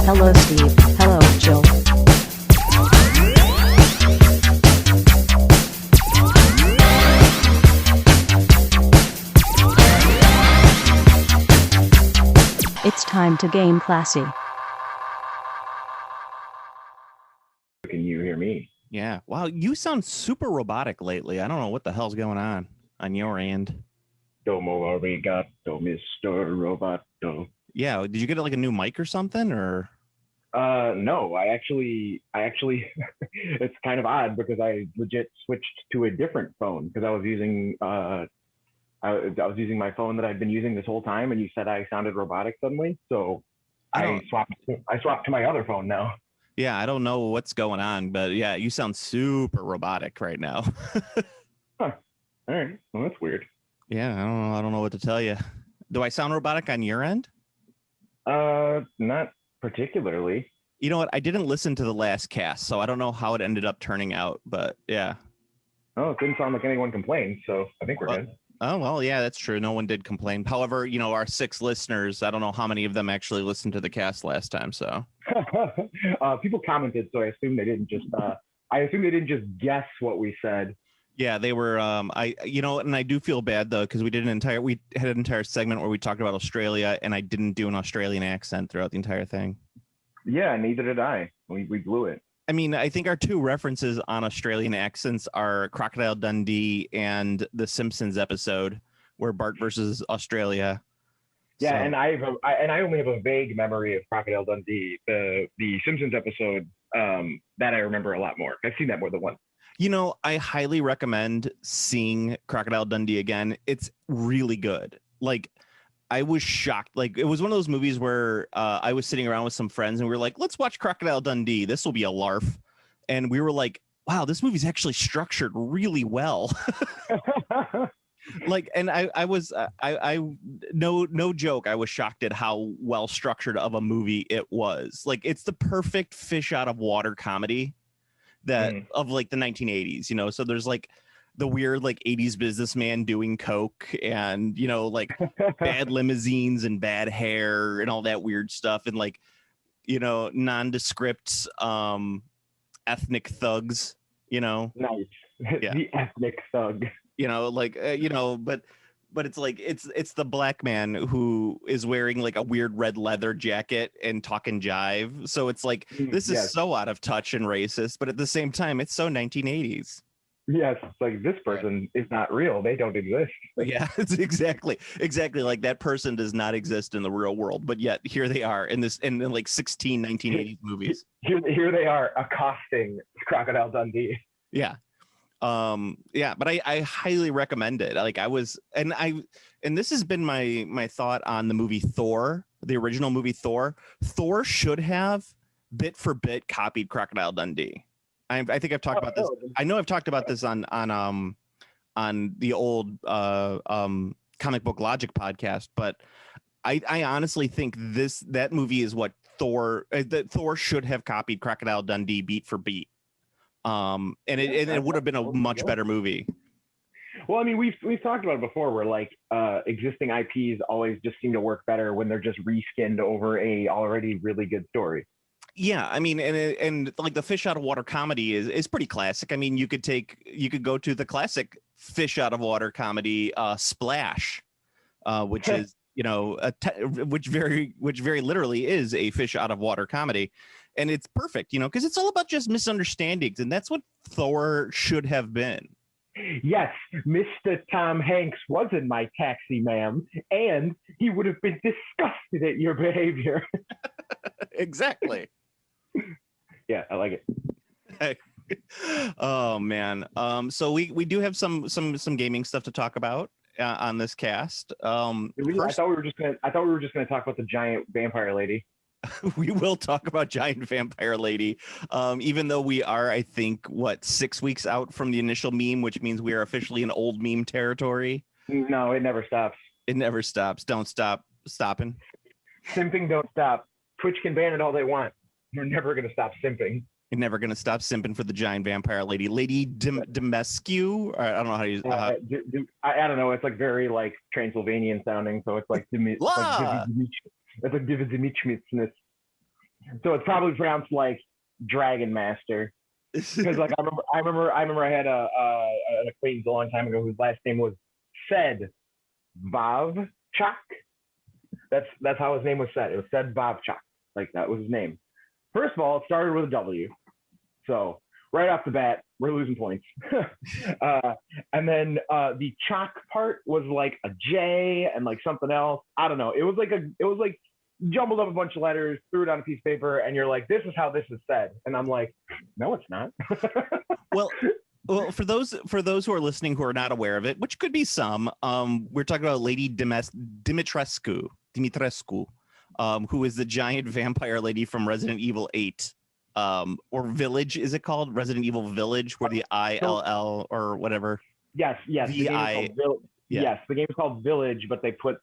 Hello Steve. Hello Jill. It's time to game classy. Can you hear me? Yeah. Wow, you sound super robotic lately. I don't know what the hell's going on your end. Domo arigato, Mr. Roboto. Yeah, did you get like a new mic or something, or? No, I actually, it's kind of odd because I legit switched to a different phone because I was using my phone that I'd been using this whole time, and you said I sounded robotic suddenly, so I swapped to my other phone now. Yeah, I don't know what's going on, but yeah, you sound super robotic right now. Huh. All right. Well, that's weird. Yeah, I don't know what to tell you. Do I sound robotic on your end? Not particularly. You know what? I didn't listen to the last cast, so I don't know how it ended up turning out, but yeah. Oh, it didn't sound like anyone complained, so I think we're good. Oh, well, yeah, that's true. No one did complain. However, our 6 listeners, I don't know how many of them actually listened to the cast last time, so. People commented, so I assume they didn't just guess what we said. Yeah, they were. And I do feel bad though because we had an entire segment where we talked about Australia, and I didn't do an Australian accent throughout the entire thing. Yeah, neither did I. We blew it. I mean, I think our 2 references on Australian accents are Crocodile Dundee and the Simpsons episode where Bart versus Australia. Yeah, so. and I only have a vague memory of Crocodile Dundee. The Simpsons episode that I remember a lot more. I've seen that more than once. I highly recommend seeing Crocodile Dundee again. It's really good. Like, I was shocked. Like, it was one of those movies where I was sitting around with some friends and we were like, let's watch Crocodile Dundee. This will be a larf. And we were like, wow, this movie's actually structured really well. Like, and I was no joke. I was shocked at how well structured of a movie it was. Like, it's the perfect fish out of water comedy of like the 1980s, so there's like the weird like 80s businessman doing coke and like bad limousines and bad hair and all that weird stuff, and like nondescript ethnic thugs, nice. Yeah. The ethnic thug, but it's like it's the black man who is wearing like a weird red leather jacket and talking jive. So it's like this is so out of touch and racist, but at the same time, it's so 1980s. Yes, it's like this person is not real. They don't exist. Yeah, it's exactly like that person does not exist in the real world, but yet here they are in like 16 1980s movies. Here they are accosting Crocodile Dundee. Yeah. But I highly recommend it. Like and this has been my thought on the movie Thor, the original movie Thor. Thor should have bit for bit copied Crocodile Dundee. I think I've talked about this. I know I've talked about this on the old Comic Book Logic podcast, but I honestly think that movie is what Thor should have copied Crocodile Dundee beat for beat. And it would have been a much better movie. Well, I mean, we've talked about it before, where like existing IPs always just seem to work better when they're just reskinned over a already really good story. Yeah, I mean, and like the fish out of water comedy is pretty classic. I mean, you could go to the classic fish out of water comedy, Splash, which is which very literally is a fish out of water comedy. And it's perfect, because it's all about just misunderstandings. And that's what Thor should have been. Yes, Mr. Tom Hanks was in my taxi, ma'am, and he would have been disgusted at your behavior. Exactly. Yeah, I like it. Oh, man. So we do have some gaming stuff to talk about on this cast. I thought we were just gonna talk about the giant vampire lady. We will talk about giant vampire lady, even though we are, I think, 6 weeks out from the initial meme, which means we are officially in old meme territory. No, it never stops. It never stops. Don't stop stopping. Simping don't stop. Twitch can ban it all they want. We're never going to stop simping. You're never going to stop simping for the giant vampire lady. Lady Demescu? I don't know how to use I don't know. It's like very like Transylvanian sounding. So it's like it's like Dimitri. So it's probably pronounced like Dragon Master. Because like I remember I had an acquaintance a long time ago whose last name was said Vavchak. That's how his name was said. It was said Vavchak. Like that was his name. First of all, it started with a W. So right off the bat, we're losing points. And then the chalk part was like a J and like something else. I don't know. It was like jumbled up a bunch of letters, threw it on a piece of paper, and you're like, this is how this is said. And I'm like, no, it's not. Well, for those who are listening who are not aware of it, which could be some, we're talking about Lady Dimitrescu, who is the giant vampire lady from Resident Evil 8. Or Village, is it called? Resident Evil Village, where the ILL or whatever. Yes. Yes, the game is called Village, but they put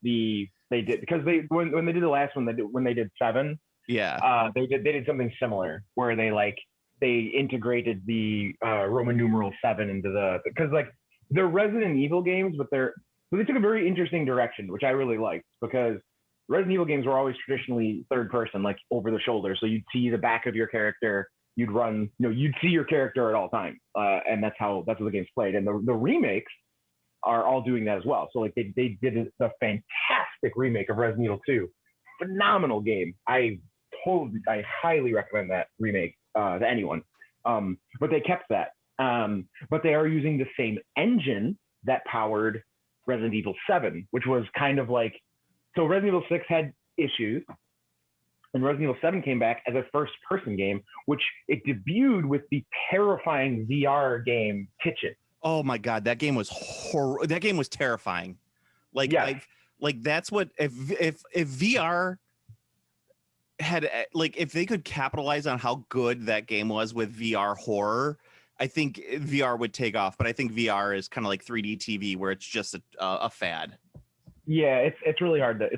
because when they did the last one, when they did 7, they did something similar where they integrated the Roman numeral 7 into because like they're Resident Evil games, but they took a very interesting direction, which I really liked, because Resident Evil games were always traditionally third person, like over the shoulder. So you'd see the back of your character, you'd run, you'd see your character at all times. And that's how the game's played. And the remakes are all doing that as well. So like they did a fantastic remake of Resident Evil 2. Phenomenal game. I highly recommend that remake to anyone. But they kept that. But they are using the same engine that powered Resident Evil 7, which was kind of like, so Resident Evil 6 had issues, and Resident Evil 7 came back as a first-person game, which it debuted with the terrifying VR game Kitchen. Oh my God, that game was that game was terrifying. Like, yes. That's what if VR had, like, if they could capitalize on how good that game was with VR horror, I think VR would take off. But I think VR is kind of like 3D TV, where it's just a fad. Yeah, it's really hard to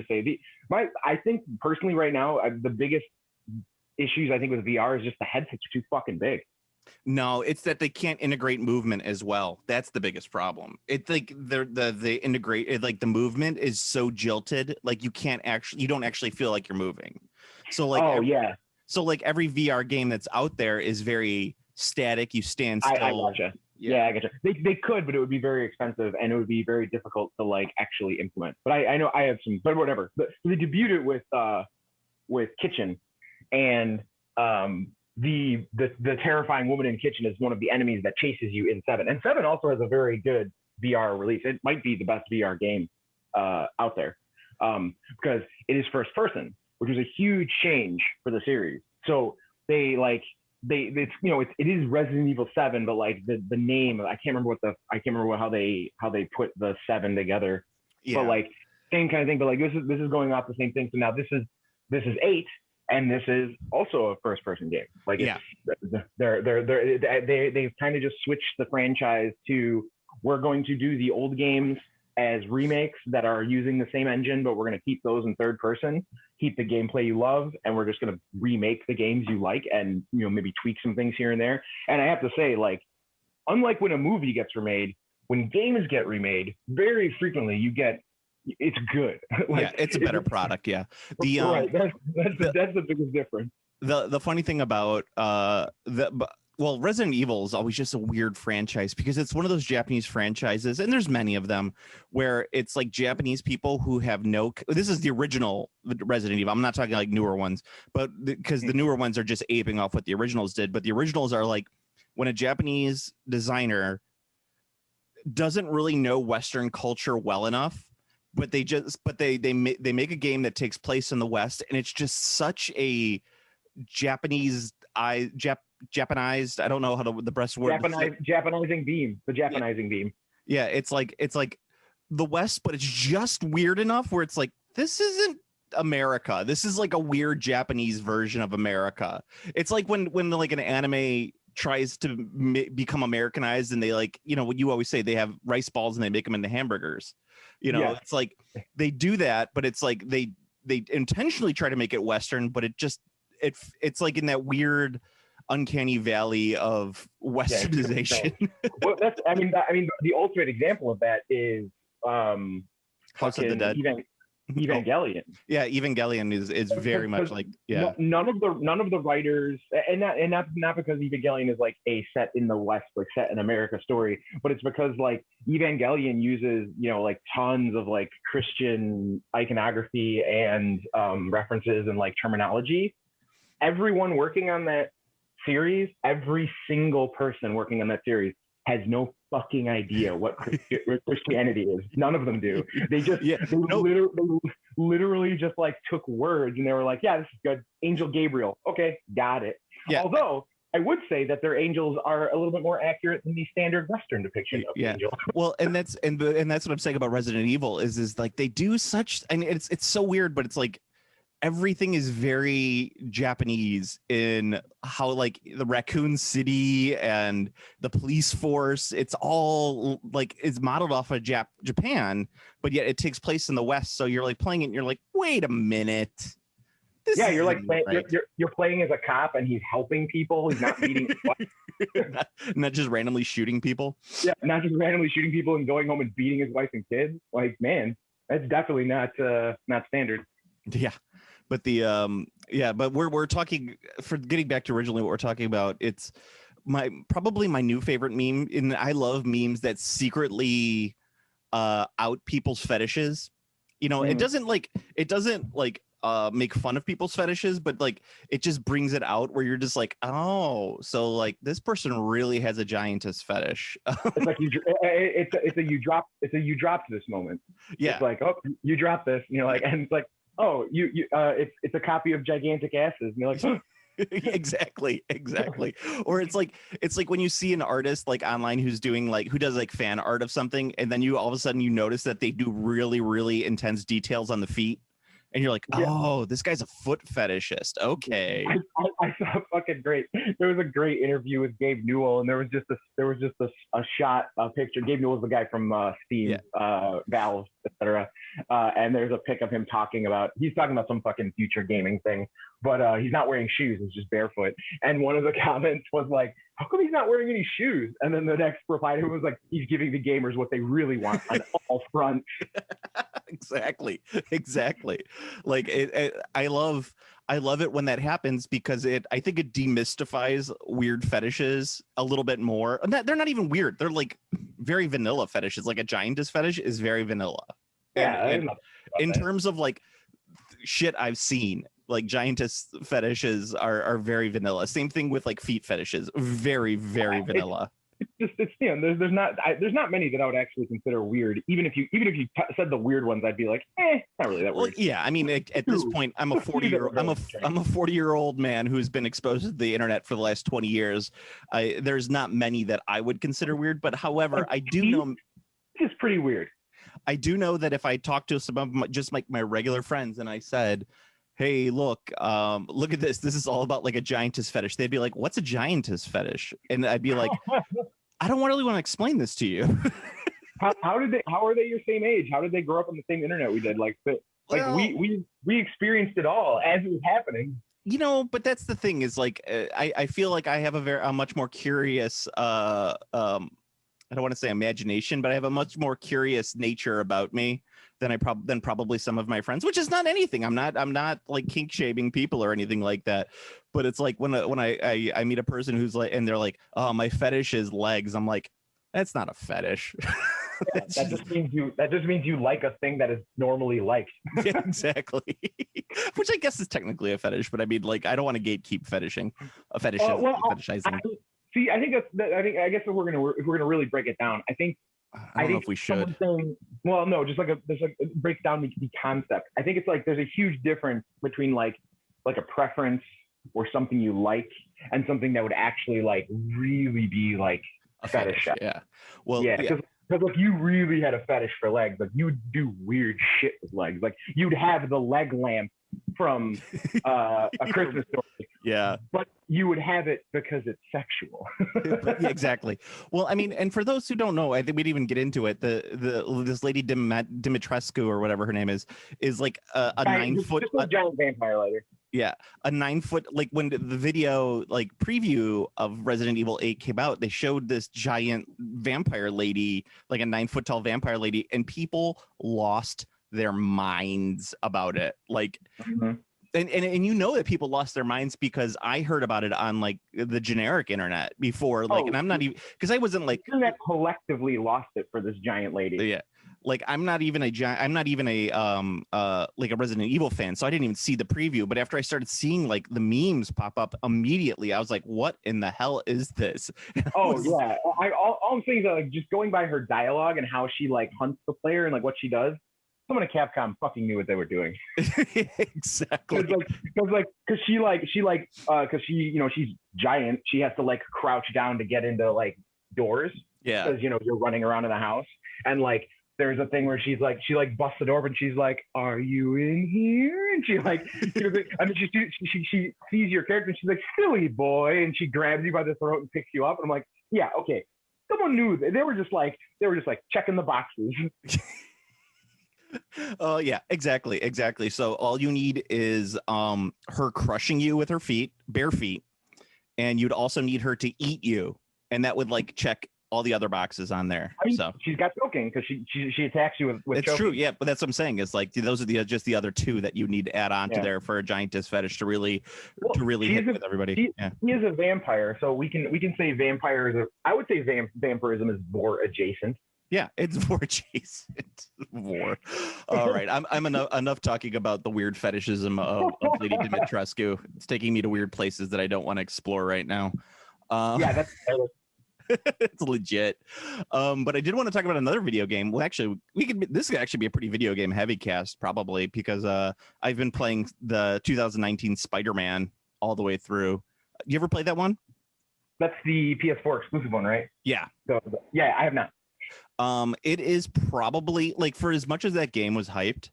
say. I think personally right now, the biggest issues I think with VR is just the headsets are too fucking big. No, it's that they can't integrate movement as well. That's the biggest problem. It's like they integrate, like the movement is so jilted, like you don't actually feel like you're moving. So like So like every VR game that's out there is very static. You stand still. I gotcha. Yeah, I gotcha. They could, but it would be very expensive and it would be very difficult to like actually implement. But I know I have some, but whatever. But they debuted it with Kitchen, and the terrifying woman in Kitchen is one of the enemies that chases you in 7. And 7 also has a very good VR release. It might be the best VR game out there, because it is first person, which was a huge change for the series. So it is Resident Evil 7, but like the name, I can't remember how they put the 7 together. Yeah. But like same kind of thing. But like this is going off the same thing. So now this is 8, and this is also a first person game. Like they've kind of just switched the franchise to, we're going to do the old games as remakes that are using the same engine, but we're going to keep those in third person, keep the gameplay you love, and we're just going to remake the games you like, and maybe tweak some things here and there. And I have to say, like, unlike when a movie gets remade, when games get remade, very frequently it's good. Like, it's a better product. Yeah, right. That's the biggest difference. The funny thing about Resident Evil is always just a weird franchise, because it's one of those Japanese franchises, and there's many of them, where it's like Japanese people who have this is the original Resident Evil. I'm not talking like newer ones, but because the newer ones are just aping off what the originals did. But the originals are like when a Japanese designer doesn't really know Western culture well enough, but they make a game that takes place in the West, and it's just such a Japanized. I don't know how the best word. Japanizing beam. The Japanizing beam. Yeah, it's like the West, but it's just weird enough where it's like, this isn't America. This is like a weird Japanese version of America. It's like when like an anime tries to become Americanized, and they like, what you always say, they have rice balls and they make them into hamburgers. It's like they do that, but it's like they intentionally try to make it Western, but it's like in that weird uncanny valley of Westernization. Well, I mean, the ultimate example of that is House of the Dead. Evangelion. Yeah, Evangelion is very much like none of the writers, and not because Evangelion is like a set in the West, like set in America story, but it's because like Evangelion uses like tons of like Christian iconography and references and like terminology. Everyone working on that series, every single person working on that series has no fucking idea what Christianity is. None of them do. They just literally just like took words and they were like, yeah, this is good. Angel Gabriel. Okay, got it. Yeah. Although I would say that their angels are a little bit more accurate than the standard Western depiction of angel. Well, and that's what I'm saying about Resident Evil is like they do such, and it's so weird, but it's like everything is very Japanese in how like the Raccoon City and the police force, it's all like it's modeled off of Japan, but yet it takes place in the West. So you're like playing it and you're like, wait a minute. You're like you're playing as a cop and he's helping people. He's not beating his wife. not just randomly shooting people. Yeah, not just randomly shooting people and going home and beating his wife and kids. Like, man, that's definitely not standard. Yeah. But but we're talking, for getting back to originally what we're talking about, it's probably my new favorite meme. And I love memes that secretly out people's fetishes. It doesn't make fun of people's fetishes, but like it just brings it out where you're just like, oh, so like this person really has a giantess fetish. It's like you dropped this moment. Yeah, it's like, oh, you dropped this, and you're like, and it's like, oh, it's a copy of Gigantic Asses, and you're like, oh. exactly. Or it's like when you see an artist like online who does like fan art of something, and then you all of a sudden you notice that they do really, really intense details on the feet. And you're like, oh, this guy's a foot fetishist. Okay. I saw fucking great. There was a great interview with Gabe Newell, and there was just a shot, a picture. Gabe Newell's the guy from Steam, Valve, etc. And there's a pic of him he's talking about some fucking future gaming thing, but he's not wearing shoes. He's just barefoot. And one of the comments was like, how come he's not wearing any shoes? And then the next reply to him was like, he's giving the gamers what they really want on all fronts. Exactly. Like I love it when that happens, because I think it demystifies weird fetishes a little bit more. They're not even weird. They're like very vanilla fetishes. Like a giantess fetish is very vanilla. Yeah. And in terms of like shit I've seen, like giantess fetishes are very vanilla. Same thing with like feet fetishes. Very, very vanilla. There's not many that I would actually consider weird. Even if you said the weird ones, I'd be like, not really that weird. Well, yeah, I mean, at this point, I'm a 40-year-old man who's been exposed to the internet for the last 20 years. There's not many that I would consider weird, but however, I do know it's pretty weird. I do know that if I talk to some of my regular friends and I said, hey, look at this. This is all about like a giantess fetish. They'd be like, what's a giantess fetish? And I'd be like, I don't really want to explain this to you. How are they your same age? How did they grow up on the same internet we did? We experienced it all as it was happening. But that's the thing is like, I feel like I have a much more curious, I don't want to say imagination, but I have a much more curious nature about me than probably some of my friends, which is not anything. I'm not like kink shaming people or anything like that. But it's like when I meet a person who's like, and they're like, oh, my fetish is legs. I'm like, that's not a fetish. That just means you like a thing that is normally liked. Yeah, exactly. Which I guess is technically a fetish, but I mean, like, I don't want to gatekeep fetishizing. I guess if we're gonna really break it down, I don't know if we should. It breaks down the concept. I think it's like there's a huge difference between like a preference or something you like and something that would actually like really be like a fetish. Yeah. Well, yeah. Because like you really had a fetish for legs. Like you would do weird shit with legs. Like you'd have the leg lamp from a Christmas Story. Yeah. But you would have it because it's sexual. Yeah, exactly. Well, I mean, and for those who don't know, I think we'd even get into it. This lady Dimitrescu or whatever her name is like a 9-foot giant vampire lady. Yeah, a 9-foot, like when the video like preview of Resident Evil 8 came out, they showed this giant vampire lady, like a 9-foot tall vampire lady, and people lost their minds about it. Like, Mm-hmm. and you know that people lost their minds because I heard about it on like the generic internet before. Like, and I'm not even because I wasn't like the internet collectively lost it for this giant lady. Yeah. Like I'm not even a like a Resident Evil fan, so I didn't even see the preview. But after I started seeing like the memes pop up immediately, I was like, "What in the hell is this?" Oh yeah, all I'm saying is that, like, just going by her dialogue and how she like hunts the player and like what she does, someone at Capcom fucking knew what they were doing. Exactly. Because she you know she's giant, she has to like crouch down to get into like doors. Yeah. Because you know you're running around in the house and like. There's a thing where she busts the door open and she's like, "Are you in here?" And she like, I mean, she sees your character and she's like, "Silly boy," and she grabs you by the throat and picks you up. And I'm like, yeah, okay, someone knew. They were just like checking the boxes. Oh yeah, exactly. So all you need is her crushing you with her feet, bare feet, and you'd also need her to eat you, and that would like check all the other boxes on there. I mean, so she's got choking because she attacks you with it's choking. true, yeah. But that's what I'm saying is like those are just the other two that you need to add on to there for a giantess fetish to really hit with everybody. He is a vampire, so we can say vampires. I would say vampirism is vor adjacent. Yeah, it's vor adjacent. Vor. All right, I'm enough talking about the weird fetishism of Lady Dimitrescu. It's taking me to weird places that I don't want to explore right now. Yeah, that's. It's legit. But I did want to talk about another video game. Well, actually, this could actually be a pretty video game heavy cast, probably, because I've been playing the 2019 Spider-Man all the way through. You ever played that one? That's the PS4 exclusive one, right? Yeah. So, yeah, I have not. It is probably like, for as much as that game was hyped,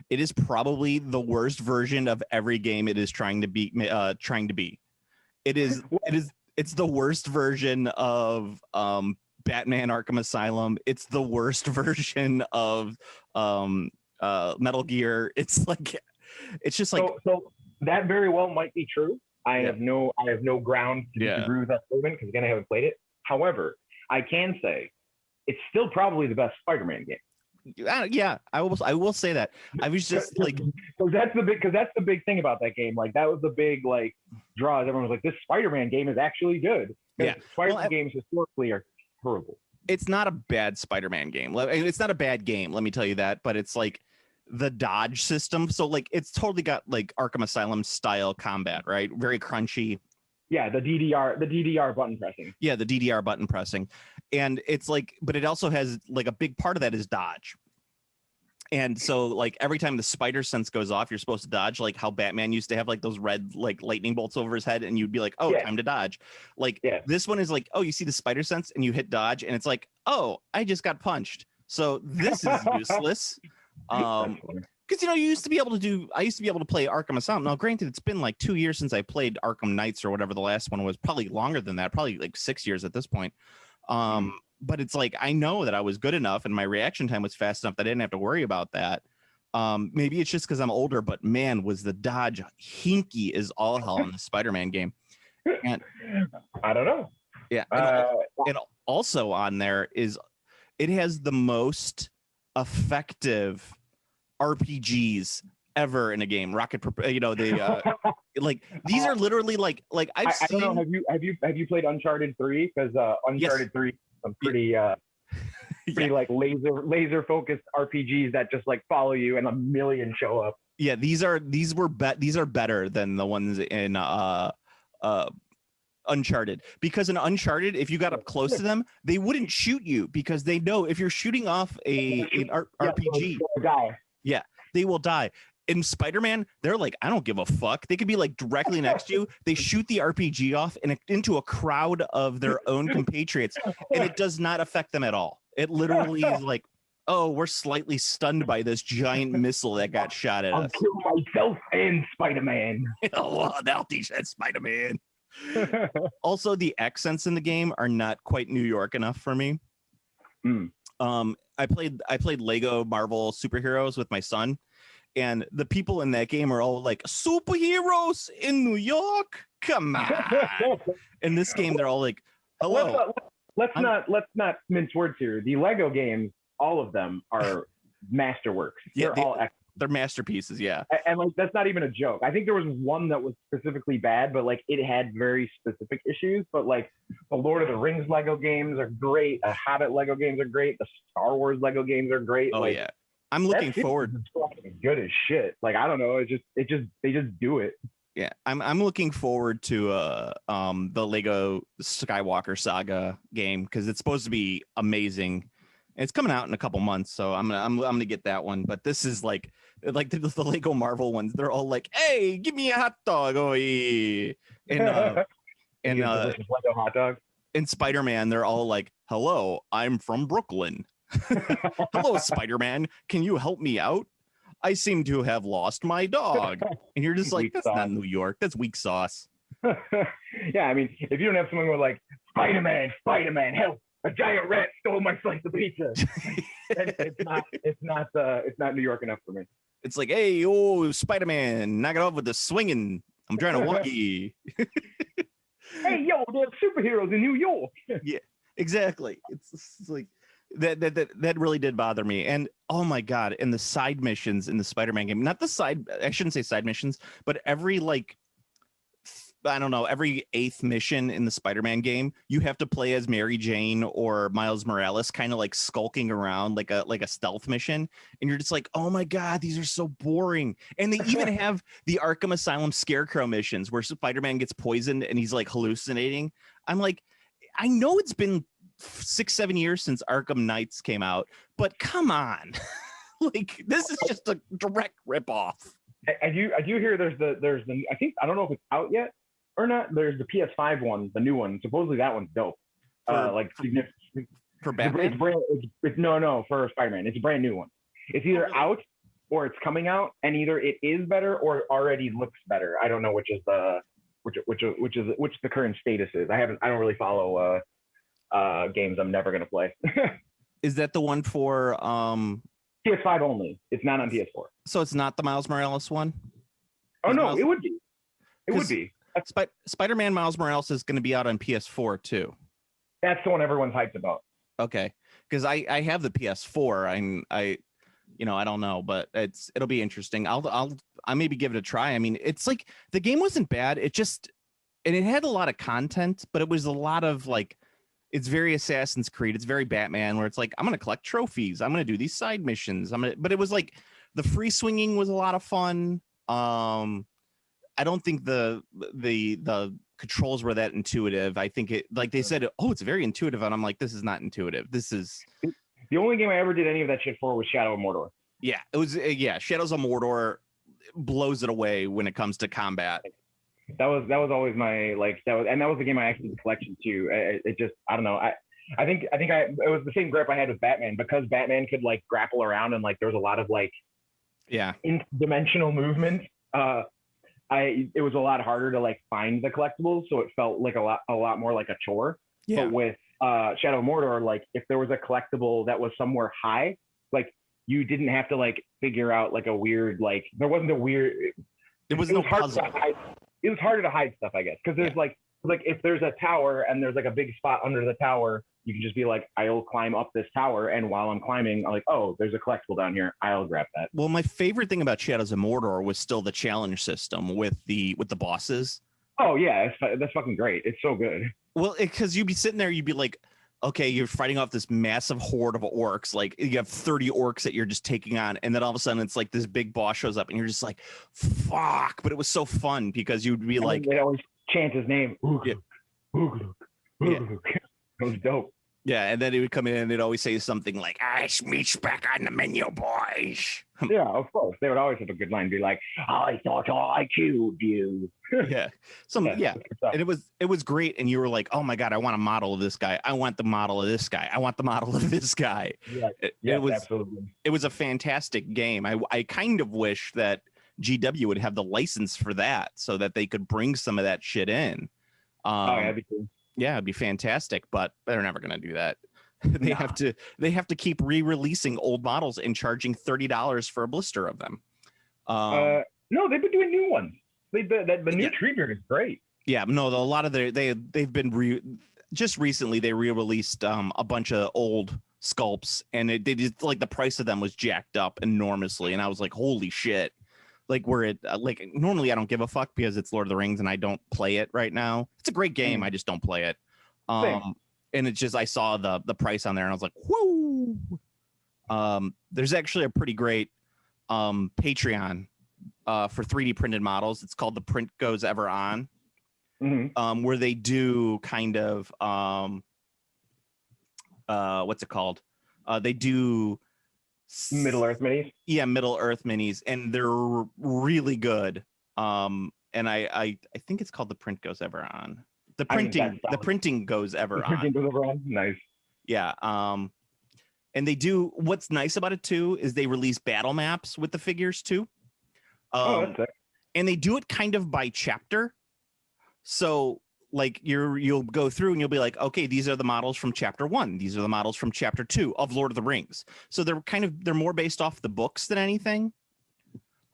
it is probably the worst version of every game it is trying to be. It's the worst version of Batman Arkham Asylum. It's the worst version of Metal Gear. It's just like so that very well might be true. I have no ground to disagree with that statement because again I haven't played it. However, I can say it's still probably the best Spider-Man game. Yeah, I will say that. I was just like, because that's the big thing about that game. Like that was the big like draw. Everyone was like, this Spider-Man game is actually good. Yeah, Spider-Man games historically are horrible. It's not a bad Spider-Man game. It's not a bad game, let me tell you that. But it's like the dodge system. So like it's totally got like Arkham Asylum style combat, right? Very crunchy. Yeah, the DDR button pressing. Yeah, the DDR button pressing. And it's like, but it also has like a big part of that is dodge. And so like every time the spider sense goes off, you're supposed to dodge, like how Batman used to have like those red like lightning bolts over his head and you'd be like, oh, time to dodge. Like this one is like, oh, you see the spider sense and you hit dodge and it's like, oh, I just got punched. So this is useless. Because, you know, I used to be able to play Arkham Asylum. Now, granted, it's been like 2 years since I played Arkham Knights or whatever the last one was. Probably longer than that. Probably like 6 years at this point. But it's like, I know that I was good enough and my reaction time was fast enough that I didn't have to worry about that. Maybe it's just because I'm older, but man, was the dodge hinky as all hell in the Spider-Man game. And I don't know. Yeah. And also on there is, it has the most effective RPGs ever in a game. Rocket, you know, they like these are literally like I've seen. I don't know. Have you played Uncharted 3? Because Uncharted 3, some pretty like laser focused RPGs that just like follow you and a million show up. Yeah, these are better than the ones in Uncharted, because in Uncharted, if you got up close to them, they wouldn't shoot you because they know if you're shooting off an RPG, yeah, they will die. In Spider-Man, they're like, I don't give a fuck. They could be like directly next to you. They shoot the RPG off and into a crowd of their own compatriots, and it does not affect them at all. It literally is like, oh, we're slightly stunned by this giant missile that got shot at us. I'll kill myself and Spider-Man. Oh, they'll teach that Spider-Man. Also, the accents in the game are not quite New York enough for me. I played Lego Marvel superheroes with my son, and the people in that game are all like, superheroes in New York, come on. In this game, they're all like, hello. Let's not mince words here. The Lego games, all of them are masterworks. Yeah, They're all excellent. They're masterpieces. Yeah, and like that's not even a joke. I think there was one that was specifically bad, but like it had very specific issues. But like the Lord of the Rings Lego games are great. The Hobbit Lego games are great. The Star Wars Lego games are great. Oh like, yeah, I'm looking forward. It's fucking good as shit. Like I don't know. They just do it. Yeah, I'm looking forward to the Lego Skywalker Saga game because it's supposed to be amazing. It's coming out in a couple months, so I'm gonna get that one. But this is like the Lego Marvel ones. They're all like, "Hey, give me a hot dog, oh yeah." And Lego hot dog. In Spider-Man, they're all like, "Hello, I'm from Brooklyn. Hello, Spider-Man. Can you help me out? I seem to have lost my dog." And you're just like, "That's not New York. That's weak sauce." Yeah, I mean, if you don't have someone with like Spider-Man, help! A giant rat stole my slice of pizza. It's not New York enough for me. It's like, "Hey, oh, Spider-Man, knock it off with the swinging. I'm trying to walk you." Hey, yo, there's superheroes in New York. Yeah, exactly. It's like that really did bother me. And oh my god, and the side missions in the Spider-Man game, not the side, I shouldn't say side missions, but every like I don't know, every 8th mission in the Spider-Man game, you have to play as Mary Jane or Miles Morales, kind of like skulking around like a stealth mission. And you're just like, oh my God, these are so boring. And they even have the Arkham Asylum Scarecrow missions where Spider-Man gets poisoned and he's like hallucinating. I'm like, I know it's been 6-7 years since Arkham Knights came out, but come on. Like, this is just a direct ripoff. I do hear there's the I think, I don't know if it's out yet or not. There's the PS5 one, the new one. Supposedly that one's dope. For Batman? No, for Spider-Man. It's a brand new one. It's either out or it's coming out, and either it is better or it already looks better. I don't know which the current status is. I don't really follow games I'm never gonna play. Is that the one for PS5 only? It's not on PS4. So it's not the Miles Morales one? Oh no, it would be. It would be. Spider-Man Miles Morales is going to be out on PS4 too. That's the one everyone's hyped about. Okay, because I have the PS4. I don't know, but it'll be interesting. I'll maybe give it a try. I mean, it's like the game wasn't bad. It had a lot of content, but it was a lot of like, it's very Assassin's Creed. It's very Batman, where it's like, I'm going to collect trophies. I'm going to do these side missions. But it was like the free swinging was a lot of fun. I don't think the controls were that intuitive. I think it, like they said, oh, it's very intuitive. And I'm like, this is not intuitive. This is the only game I ever did any of that shit for was Shadow of Mordor. Yeah, it was. Shadows of Mordor blows it away when it comes to combat. That was always my that was the game I actually did collection too. It just, I don't know. I think it was the same grip I had with Batman, because Batman could like grapple around and like there was a lot of like interdimensional movement. It was a lot harder to like find the collectibles, so it felt like a lot more like a chore. Yeah. But with Shadow of Mordor, like if there was a collectible that was somewhere high, like you didn't have to like figure out like a weird, like there wasn't a weird. There was no puzzle. It was harder to hide stuff, I guess, because there's like if there's a tower and there's like a big spot under the tower, you can just be like, I'll climb up this tower, and while I'm climbing, I'm like, oh, there's a collectible down here, I'll grab that. Well, my favorite thing about Shadows of Mordor was still the challenge system with the bosses. Oh yeah, that's fucking great. It's so good. Well, because you'd be sitting there, you'd be like, okay, you're fighting off this massive horde of orcs. Like you have 30 orcs that you're just taking on. And then all of a sudden it's like this big boss shows up and you're just like, fuck. But it was so fun because you'd be like, they always chant his name. Yeah. It was dope. Yeah. And then he would come in and they'd always say something like, "Ice meat's back on the menu, boys." Yeah, of course. They would always have a good line, be like, "I thought I killed you." Yeah. And it was great. And you were like, oh my God, I want a model of this guy. I want the model of this guy. I want the model of this guy. Yeah, absolutely. It was a fantastic game. I kind of wish that GW would have the license for that so that they could bring some of that shit in. That'd be cool. Yeah, it'd be fantastic, but they're never going to do that. They have to keep re-releasing old models and charging $30 for a blister of them. No, they've been doing new ones. The new Treebeard is great. Yeah, no, a lot of they've been just recently they re-released a bunch of old sculpts, and they just like the price of them was jacked up enormously, and I was like, holy shit. Like we're at like normally I don't give a fuck because it's Lord of the Rings and I don't play it right now. It's a great game. I just don't play it. And it's just I saw the price on there and I was like, whoa. There's actually a pretty great Patreon for 3D printed models. It's called The Print Goes Ever On. Where they do kind of what's it called? They do Middle Earth minis. Yeah, Middle Earth minis, and they're really good. And I think it's called The Print Goes Ever On. The printing goes ever on. Printing goes ever on. Nice. Yeah. And they do. What's nice about it too is they release battle maps with the figures too. That's sick. And they do it kind of by chapter. So like you'll go through and you'll be like, okay, these are the models from chapter 1. These are the models from chapter 2 of Lord of the Rings. So they're more based off the books than anything.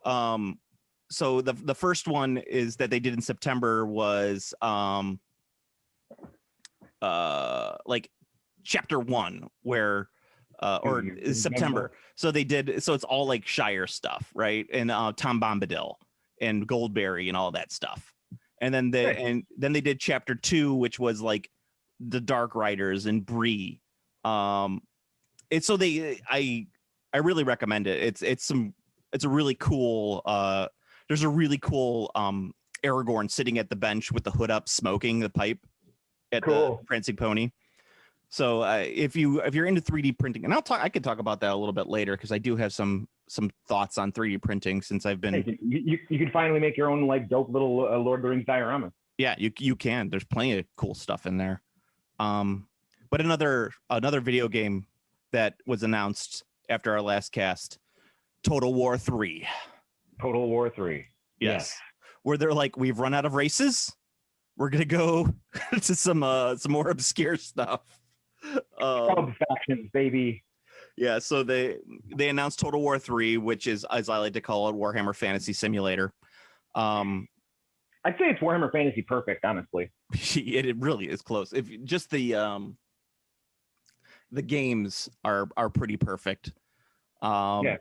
So the first one is that they did in September was like chapter 1 where or September. So they did, so it's all like Shire stuff, right? And Tom Bombadil and Goldberry and all that stuff. And then they did chapter 2, which was like the Dark Riders and Bree. I really recommend it. It's a really cool there's a really cool Aragorn sitting at the bench with the hood up smoking the pipe at the Prancing Pony. So if you're into 3D printing, and I could talk about that a little bit later because I do have some thoughts on 3D printing since I've been. Hey, you can finally make your own like dope little Lord of the Rings diorama. Yeah, you can. There's plenty of cool stuff in there. But another video game that was announced after our last cast, Total War 3. Total War 3. Yes. Where they're like, we've run out of races. We're gonna go to some more obscure stuff. Factions, baby. Yeah, so they announced Total War 3, which is, as I like to call it, Warhammer Fantasy Simulator. I'd say it's Warhammer Fantasy Perfect, honestly. It really is close. If just the games are pretty perfect. Yeah.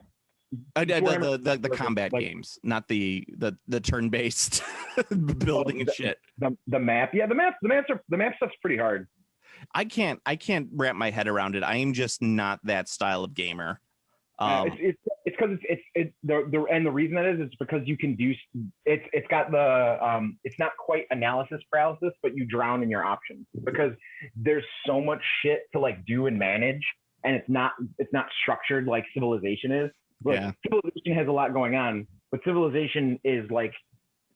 The combat games, not the turn-based building and shit. The map, yeah, the map stuff's pretty hard. I can't wrap my head around it. I am just not that style of gamer. It's because the reason that is because you can do it's got the it's not quite analysis paralysis, but you drown in your options because there's so much shit to like do and manage, and it's not structured like Civilization is. Look, Civilization has a lot going on, but Civilization is like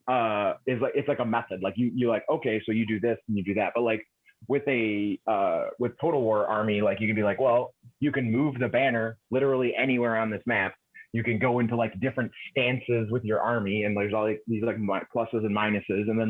it's like a method. Like you like, okay, so you do this and you do that, but like with Total War Army, like you can be like, well, you can move the banner literally anywhere on this map. You can go into like different stances with your army, and there's all like these like pluses and minuses, and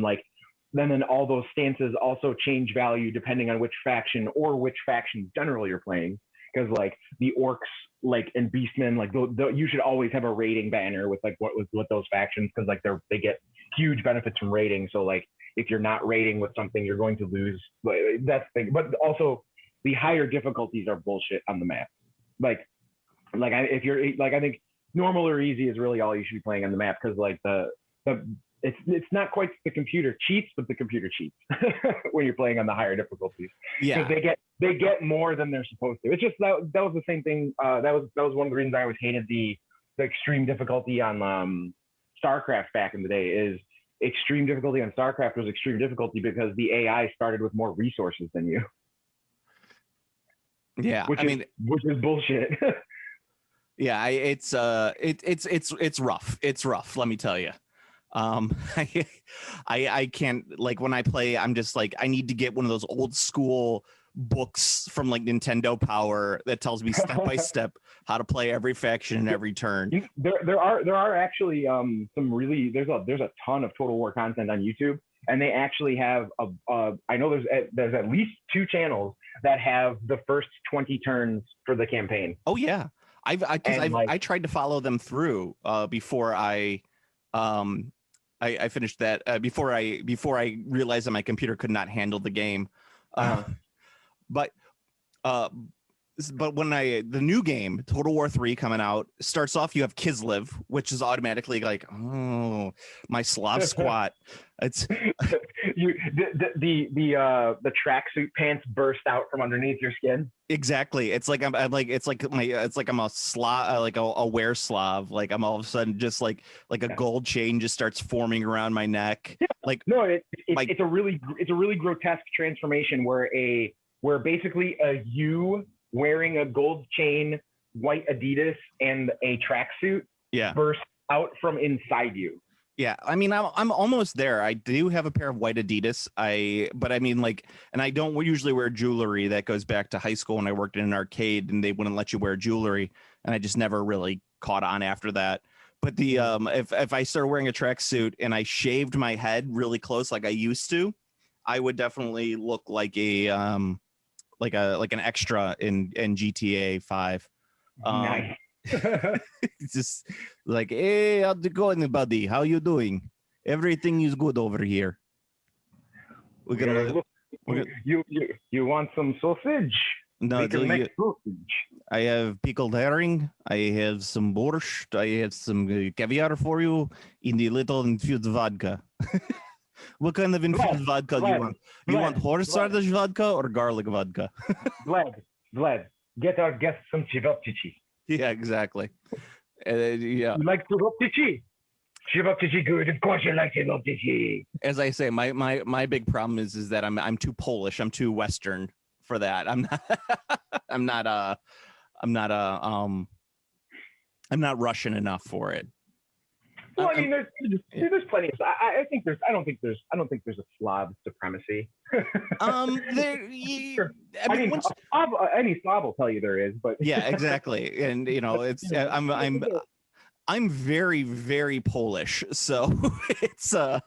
then all those stances also change value depending on which faction or which faction general you're playing. Because like the orcs, like and beastmen, like you should always have a raiding banner with like what those factions, because like they get huge benefits from raiding. So like if you're not raiding with something, you're going to lose. That's the thing. But also the higher difficulties are bullshit on the map. I think normal or easy is really all you should be playing on the map, because like it's not quite the computer cheats, but the computer cheats when you're playing on the higher difficulties. Yeah, because they get more than they're supposed to. It's just that was the same thing. That was one of the reasons I always hated the extreme difficulty on StarCraft back in the day. Is extreme difficulty on StarCraft was extreme difficulty because the AI started with more resources than you. Yeah, which is bullshit. Yeah, it's rough. It's rough. Let me tell you. I can't, like, when I play, I'm just like, I need to get one of those old school books from like Nintendo Power that tells me step by step how to play every faction and every turn. There are actually some really there's a ton of Total War content on YouTube, and they actually have I know there's at least 2 channels that have the first 20 turns for the campaign. Oh yeah, I tried to follow them through before I finished that before I realized that my computer could not handle the game. But but when the new game Total War 3 coming out starts off, you have Kislev, which is automatically like, oh, my Slav squat. It's the tracksuit pants burst out from underneath your skin. Exactly. It's like I'm a Slav, like a wear Slav. Like I'm all of a sudden just like a gold chain just starts forming around my neck. Yeah. Like no, it's a really grotesque transformation where basically you wearing a gold chain, white Adidas, and a tracksuit burst out from inside you. Yeah, I mean, I'm almost there. I do have a pair of white Adidas. But I mean, like, and I don't usually wear jewelry. That goes back to high school when I worked in an arcade and they wouldn't let you wear jewelry, and I just never really caught on after that. But the if I started wearing a tracksuit and I shaved my head really close like I used to, I would definitely look like an extra in GTA 5. Nice. It's just like, hey, how's it going, buddy? How you doing? Everything is good over here. You want some sausage? No, sausage. I have pickled herring. I have some borscht. I have some caviar for you in the little infused vodka. What kind of infused vodka do you want? You want horseradish vodka or garlic vodka? Vlad, get our guests some chivapchichi. Yeah, exactly. Yeah. You like chivapchichi? Chivapchichi good. Of course you like chivapchichi. As I say, my big problem is that I'm too Polish. I'm too Western for that. I'm not Russian enough for it. Well, I mean, there's plenty of. I don't think there's a Slav supremacy. Any Slav will tell you there is, but yeah, exactly. And it's I'm very, very Polish, so it's a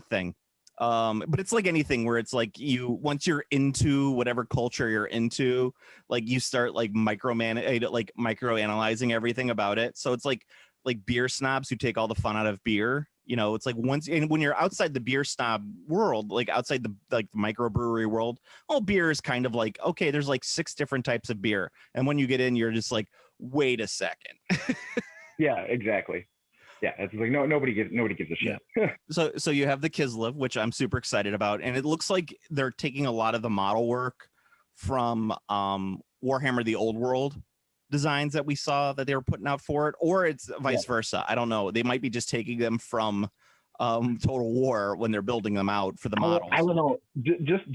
thing. But it's like anything where it's like once you're into whatever culture you're into, like you start like microanalyzing everything about it. So it's like beer snobs who take all the fun out of beer. It's like when you're outside the beer snob world, like outside the microbrewery world, beer is kind of like, okay, there's like 6 different types of beer. And when you get in, you're just like, wait a second. Yeah, exactly. Yeah, it's like nobody gives a shit. Yeah. So you have the Kislev, which I'm super excited about, and it looks like they're taking a lot of the model work from Warhammer: The Old World designs that we saw that they were putting out for it, or it's vice versa. I don't know. They might be just taking them from Total War when they're building them out for the models. I don't know. Just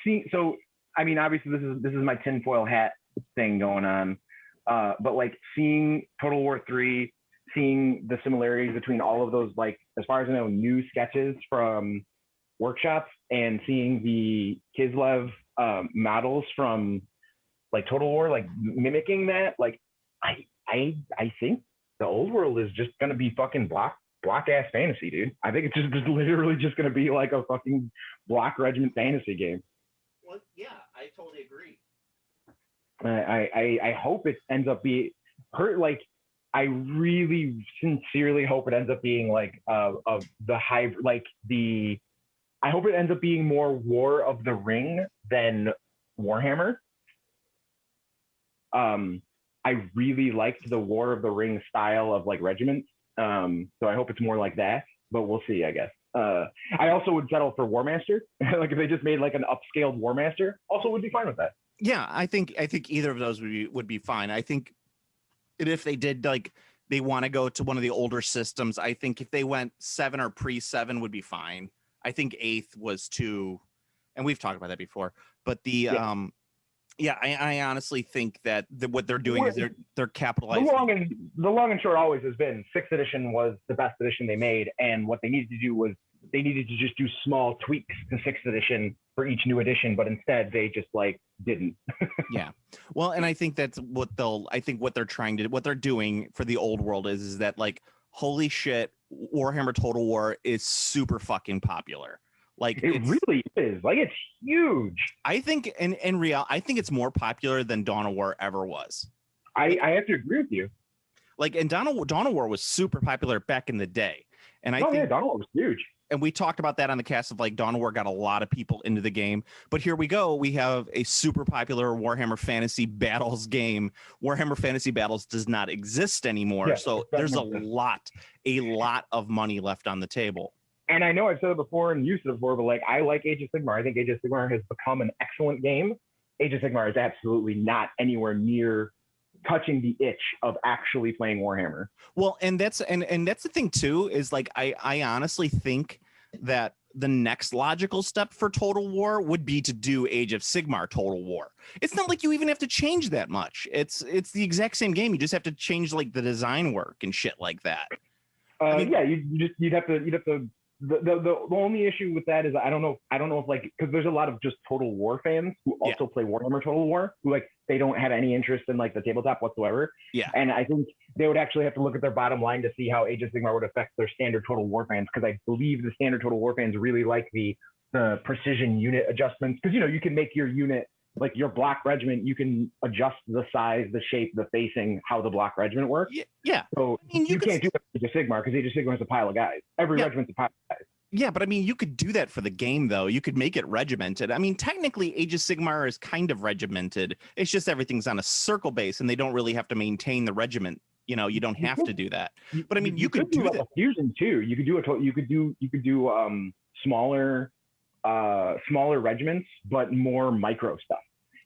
see. So I mean, obviously this is my tinfoil hat thing going on, but like seeing Total War 3. Seeing the similarities between all of those, like as far as I know, new sketches from workshops, and seeing the Kislev models from like Total War, like mimicking that, like I think the old world is just gonna be fucking block ass fantasy, dude. I think it's just literally just gonna be like a fucking block regiment fantasy game. Well, yeah, I totally agree. I hope it ends up being like. I really sincerely hope it ends up being like of the high, like the. I hope it ends up being more War of the Ring than Warhammer. I really liked the War of the Ring style of like regiments, so I hope it's more like that. But we'll see, I guess. I also would settle for War Master. Like if they just made like an upscaled War Master, also would be fine with that. Yeah, I think either of those would be fine. I think. And if they did, like, they want to go to one of the older systems, I think if they went 7 or pre-7 would be fine. I think 8th was too, and we've talked about that before. But I honestly think that what they're doing is they're capitalizing. The long and short always has been 6th edition was the best edition they made, and what they needed to do was they needed to just do small tweaks to 6th edition for each new edition, but instead they just like didn't. Yeah. Well, and I think that's what they're doing for the old world is that like, holy shit, Warhammer Total War is super fucking popular. Like it really is. Like it's huge. I think in real, I think it's more popular than Dawn of War ever was. I have to agree with you. Like, and Dawn of War was super popular back in the day. And I think Dawn of War was huge. and we talked about that on the cast of like Dawn of War got a lot of people into the game. But here we go. We have a super popular Warhammer Fantasy Battles game. Warhammer Fantasy Battles does not exist anymore. So there's a lot of money left on the table. And I know I've said it before and you said it before, but like I like Age of Sigmar. I think Age of Sigmar has become an excellent game. Age of Sigmar is absolutely not anywhere near touching the itch of actually playing Warhammer. Well, and that's the thing too, is like I honestly think that the next logical step for Total War would be to do Age of Sigmar Total War. It's not like you even have to change that much. It's the exact same game. You just have to change like the design work and shit like that. I mean, yeah, you'd have to. The only issue with that is I don't know if like, because there's a lot of just Total War fans who also play Warhammer Total War who like they don't have any interest in like the tabletop whatsoever. Yeah. And I think they would actually have to look at their bottom line to see how Age of Sigmar would affect their standard Total War fans, because I believe the standard Total War fans really like the precision unit adjustments, because you can make your unit like your block regiment, you can adjust the size, the shape, the facing, how the block regiment works. Yeah. So I mean, you can't do that with Age of Sigmar, because Age of Sigmar is a pile of guys. Every regiment's a pile of guys. Yeah, but I mean, you could do that for the game, though. You could make it regimented. I mean, technically, Age of Sigmar is kind of regimented. It's just everything's on a circle base, and they don't really have to maintain the regiment. You don't have to do that. But I mean, you could do like that. A fusion too. You could do smaller regiments, but more micro stuff.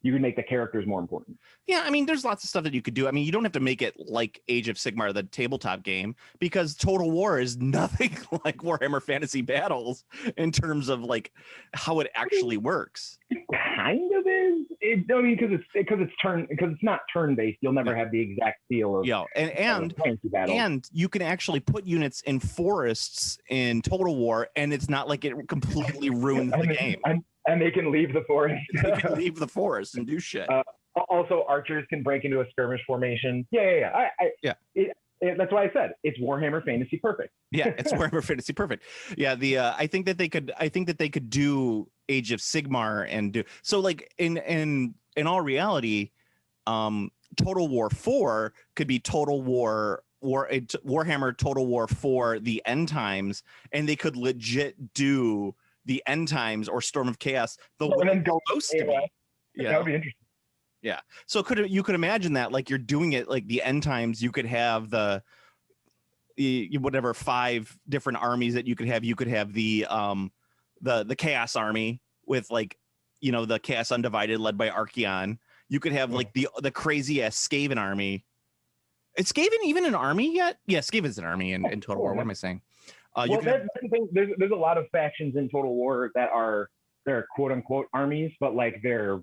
You can make the characters more important. Yeah, I mean, there's lots of stuff that you could do. I mean, you don't have to make it like Age of Sigmar, the tabletop game, because Total War is nothing like Warhammer Fantasy Battles in terms of like how it actually works. It kind of is. I mean, because it's not turn-based. You'll never have the exact feel of and you can actually put units in forests in Total War, and it's not like it completely ruins the game. And they can leave the forest. They can leave the forest and do shit. Also, archers can break into a skirmish formation. Yeah. That's why I said it's Warhammer Fantasy Perfect. Yeah, it's Warhammer Fantasy Perfect. Yeah, I think that they could do Age of Sigmar and do so. Like in all reality, Total War 4 could be Warhammer Total War 4 the End Times, and they could legit do the End Times or Storm of Chaos the way it's supposed to be. Yeah, that would be interesting. Yeah. So you could imagine that like you're doing it like the End Times. You could have the whatever 5 different armies that you could have. You could have the Chaos Army with like the Chaos Undivided led by Archeon. You could have like the crazy ass Skaven army. Is Skaven even an army yet? Yeah, Skaven's an army in Total War. What am I saying? That's the thing. There's a lot of factions in Total War that they're quote unquote armies, but like they're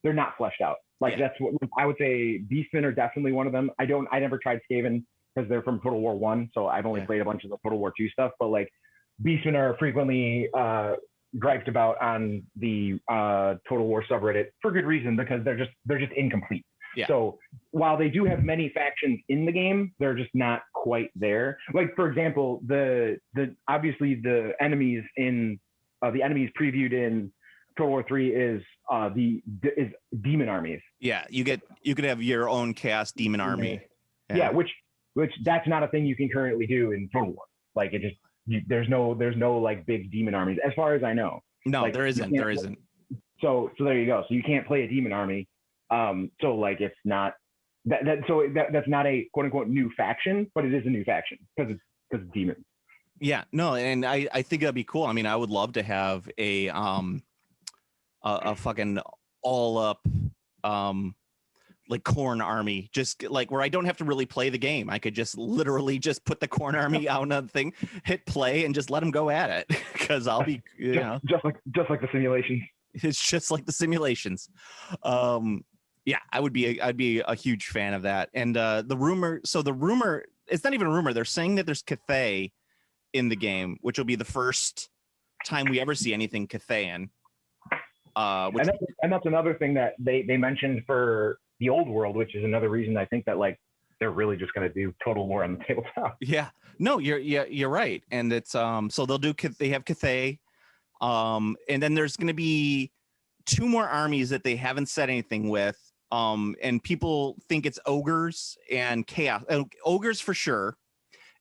not fleshed out. Like that's what I would say. Beastmen are definitely one of them. I never tried Skaven because they're from Total War 1, so I've only played a bunch of the Total War 2 stuff. But like Beastmen are frequently griped about on the Total War subreddit for good reason, because they're just incomplete. Yeah. So while they do have many factions in the game, they're just not quite there. Like for example, the obviously the enemies previewed in Total War 3 is demon armies. Yeah, you could have your own chaos demon army. Yeah, which that's not a thing you can currently do in Total War. Like it just there's no like big demon armies as far as I know. No, like, there isn't. So there you go. So you can't play a demon army. So like it's not that's not a quote unquote new faction, but it is a new faction because it's demons. Yeah, no, and I think that'd be cool. I mean, I would love to have a fucking all up like Khorne army, just like where I don't have to really play the game. I could just literally just put the Khorne army out on the thing, hit play, and just let them go at it, because I'll be just like the simulations. It's just like the simulations. Yeah, I'd be a huge fan of that. And the rumor, it's not even a rumor. They're saying that there's Cathay in the game, which will be the first time we ever see anything Cathayan. And that's another thing that they mentioned for the old world, which is another reason I think that like they're really just going to do Total War on the tabletop. Yeah, no, you're right. And it's so they have Cathay, and then there's going to be 2 more armies that they haven't said anything with. And people think it's ogres and chaos. Ogres for sure,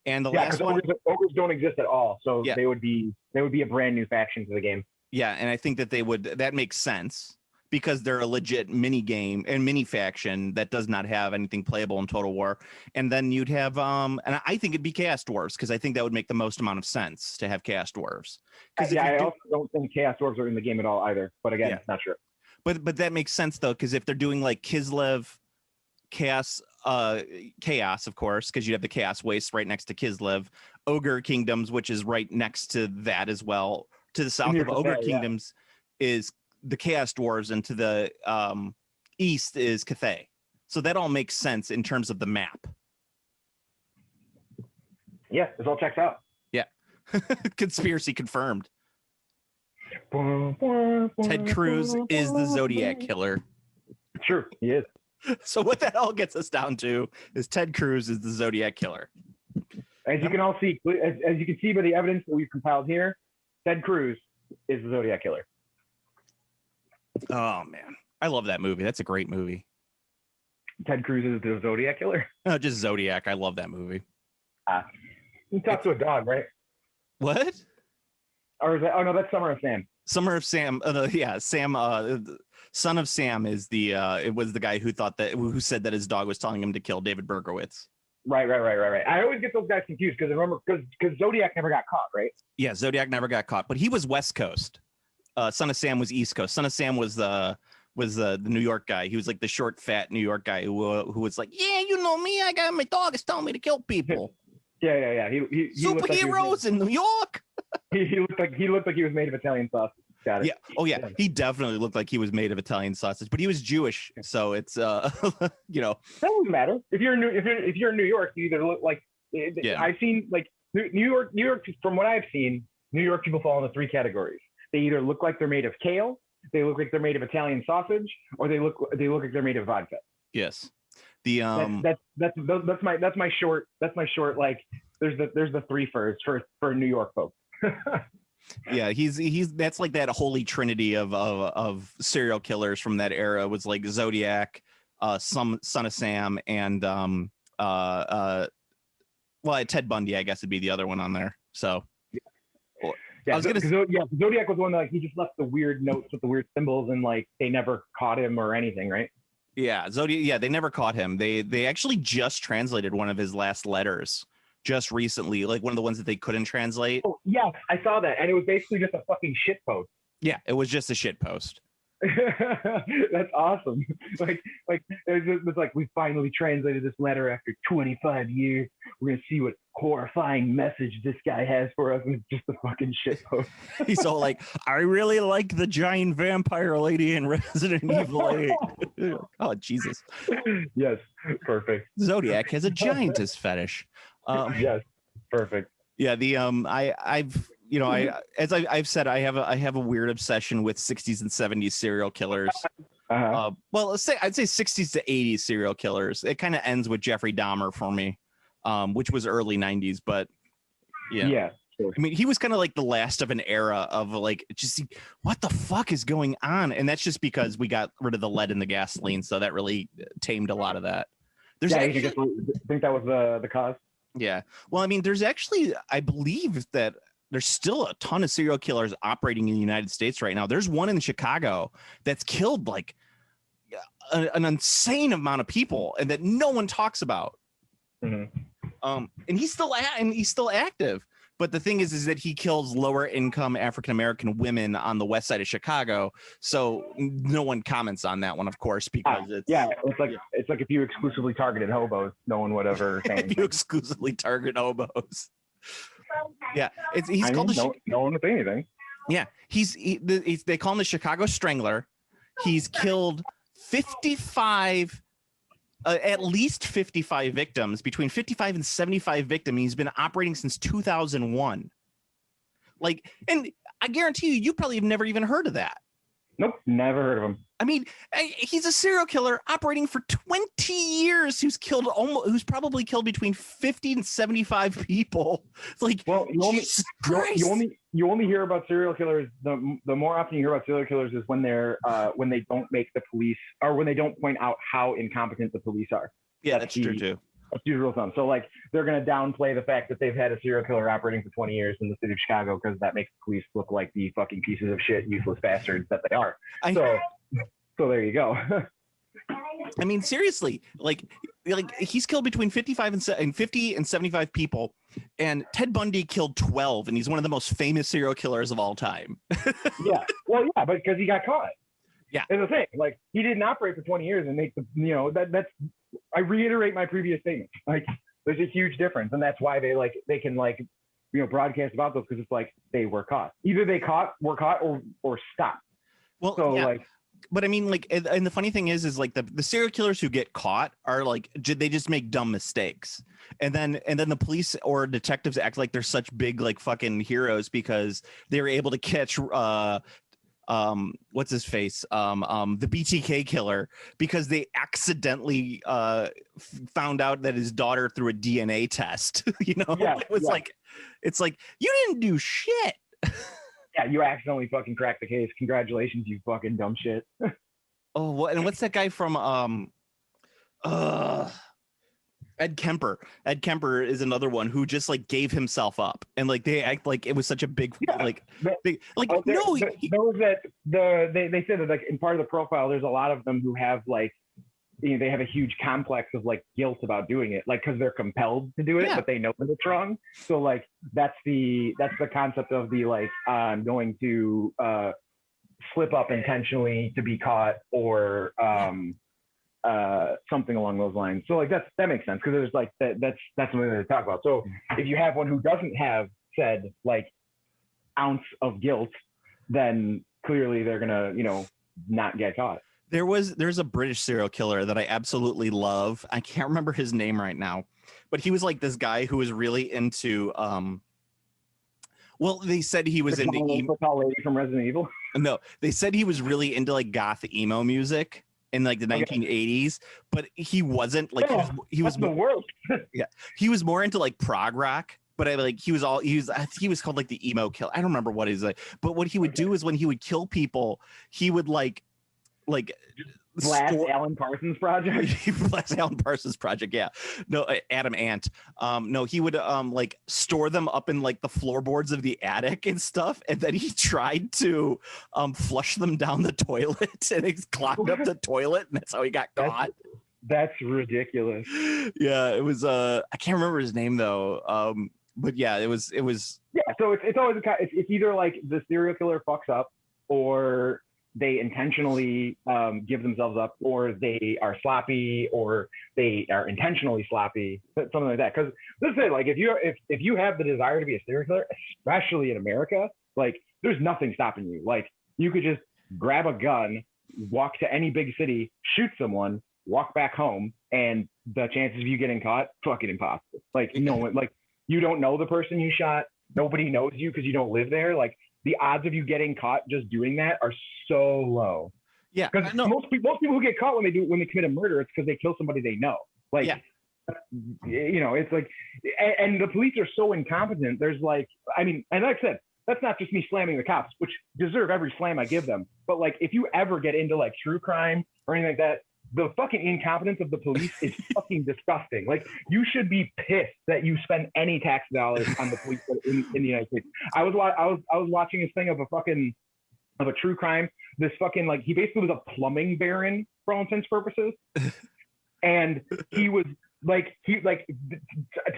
And the last one, ogres don't exist at all, so yeah. they would be a brand new faction to the game. Yeah, and I think that makes sense because they're a legit mini game and mini faction that does not have anything playable in Total War. And then you'd have and I think it'd be Chaos Dwarves because I think that would make the most amount of sense to have Chaos Dwarves. I also don't think Chaos Dwarves are in the game at all either. But again, it's not sure. But that makes sense though, because if they're doing like Kislev Chaos, of course, because you have the Chaos Waste right next to Kislev, Ogre Kingdoms, which is right next to that as well. To the south of Ogre Kingdoms is the Chaos Dwarves, and to the east is Cathay. So that all makes sense in terms of the map. Yeah, this all checks out. Yeah. Conspiracy confirmed. Ted Cruz is the Zodiac Killer. True, he is. So what that all gets us down to is Ted Cruz is the Zodiac Killer. As you can all see, as you can see by the evidence that we've compiled here, Ted Cruz is the Zodiac Killer. Oh man, I love that movie. That's a great movie. Ted Cruz is the Zodiac Killer? No, just Zodiac. I love that movie. He talks to a dog, right? What? Or is that? Oh no, that's Summer of Sam. Summer of Sam. Sam. Son of Sam is the. It was the guy who said that his dog was telling him to kill David Berkowitz. Right. I always get those guys confused because Zodiac never got caught, right? Yeah, Zodiac never got caught, but he was West Coast. Son of Sam was East Coast. Son of Sam was the New York guy. He was like the short, fat New York guy who was like, yeah, you know me. I got my dog is telling me to kill people. Yeah. He superheroes in New York. He looked like he was made of Italian sausage. Got it. Yeah. Oh yeah. He definitely looked like he was made of Italian sausage, but he was Jewish, so it's that doesn't matter. If you're in New York, you either look like I've seen like New York. From what I've seen, New York people fall into three categories. They either look like they're made of kale, they look like they're made of Italian sausage, or they look like they're made of vodka. Yes. The that's my short like there's the three first for New York folks. Yeah, he's that's like that holy trinity of serial killers from that era was like Zodiac, Son of Sam, and Ted Bundy, I guess would be the other one on there. So yeah, Zodiac was one that like he just left the weird notes with the weird symbols and like they never caught him or anything, right? Yeah, Zodiac. Yeah, they never caught him. They actually just translated one of his last letters just recently, like one of the ones that they couldn't translate. Oh yeah, I saw that, and it was basically just a fucking shit post. Yeah, it was just a shit post. That's awesome. Like it's like we finally translated this letter after 25 years. We're gonna see what horrifying message this guy has for us, and it's just a fucking shit post. He's all like, I really like the giant vampire lady in Resident Evil 8. Oh Jesus. Yes, perfect. Zodiac has a giantess fetish. Yes, perfect. Yeah, the I've said, I have a weird obsession with 60s and 70s serial killers. Uh-huh. Well, I'd say 60s to 80s serial killers. It kind of ends with Jeffrey Dahmer for me, which was early 90s. But yeah, sure. I mean, he was kind of like the last of an era of like, just what the fuck is going on? And that's just because we got rid of the lead in the gasoline, so that really tamed a lot of that. You think that was the cause? Yeah. Well, I mean, there's actually, I believe that there's still a ton of serial killers operating in the United States right now. There's one in Chicago that's killed like an insane amount of people and that no one talks about. Mm-hmm. And he's still active. But the thing is that he kills lower income African-American women on the west side of Chicago. So no one comments on that one, of course, because it's like if you exclusively targeted hobos, no one would ever say anything. If you exclusively target hobos. Yeah, no one would say anything. Yeah, they call him the Chicago Strangler. He's killed 55, at least 55 victims, between 55 and 75 victims. He's been operating since 2001. Like, and I guarantee you probably have never even heard of that. Nope, never heard of him. I mean, he's a serial killer operating for 20 years who's probably killed between 50 and 75 people. Like, well, you only hear about serial killers. The more often you hear about serial killers is when when they don't make the police, or when they don't point out how incompetent the police are. Yeah, that's true too. That's the rule of thumb. So like they're going to downplay the fact that they've had a serial killer operating for 20 years in the city of Chicago because that makes the police look like the fucking pieces of shit, useless bastards that they are. So there you go. I mean, seriously, like he's killed between 55 and 50 and 75 people, and Ted Bundy killed 12, and he's one of the most famous serial killers of all time. Yeah, well, yeah, but because he got caught. Yeah, it's the thing. Like he didn't operate for 20 years and make the, you know, that's. I reiterate my previous statement. Like there's a huge difference, and that's why they can broadcast about those because it's like they were caught. Either they were caught or stopped. Well, so yeah. But I mean, like, and the funny thing is like the serial killers who get caught are like they just make dumb mistakes, and then the police or detectives act like they're such big like fucking heroes because they were able to catch what's his face the BTK killer because they accidentally found out that his daughter through a DNA test. You know, like it's like you didn't do shit. Yeah, you accidentally fucking cracked the case. Congratulations, you fucking dumb shit. Oh, what? And what's that guy from Ed Kemper? Ed Kemper is another one who just like gave himself up, and like they act like it was such a big they said that like in part of the profile, there's a lot of them who have like, you know, they have a huge complex of like guilt about doing it, like because they're compelled to do it, but they know that it's wrong. So like that's the concept of the like I'm going to slip up intentionally to be caught or something along those lines. So like that makes sense because there's like that's something to talk about. So if you have one who doesn't have said like ounce of guilt, then clearly they're gonna, you know, not get caught. There's a British serial killer that I absolutely love. I can't remember his name right now, but he was like this guy who was really into well, they said he was into the tall lady from Resident Evil. No, they said he was really into like goth emo music in like the 1980s, but he wasn't like he was the worst. Yeah, he was more into like prog rock. But he was called like the emo kill. I don't remember what he's like. But what he would do is when he would kill people, he would like Blast Alan Parsons Project. Blast Alan Parsons Project, yeah. No, Adam Ant. No, he would like store them up in like the floorboards of the attic and stuff, and then he tried to flush them down the toilet, and he clogged up the toilet, and that's how he got caught. That's ridiculous. Yeah, it was. I can't remember his name though. But yeah, it was. Yeah, so it's always it's either like the serial killer fucks up, or they intentionally give themselves up, or they are sloppy, or they are intentionally sloppy, something like that. Because let's say, like, if you have the desire to be a serial killer, especially in America, like, there's nothing stopping you. Like, you could just grab a gun, walk to any big city, shoot someone, walk back home, and the chances of you getting caught, fucking impossible. Like, no one, like, you don't know the person you shot. Nobody knows you because you don't live there. Like, the odds of you getting caught just doing that are so low. Yeah, because most people who get caught when they commit a murder, it's because they kill somebody they know. Like, you know, it's like, and the police are so incompetent. There's like, I mean, and like I said, that's not just me slamming the cops, which deserve every slam I give them. But like, if you ever get into like true crime or anything like that, the fucking incompetence of the police is fucking disgusting. Like, you should be pissed that you spend any tax dollars on the police in the United States. I was watching this thing of a true crime. This fucking, like, he basically was a plumbing baron for all intents and purposes, and he was like, to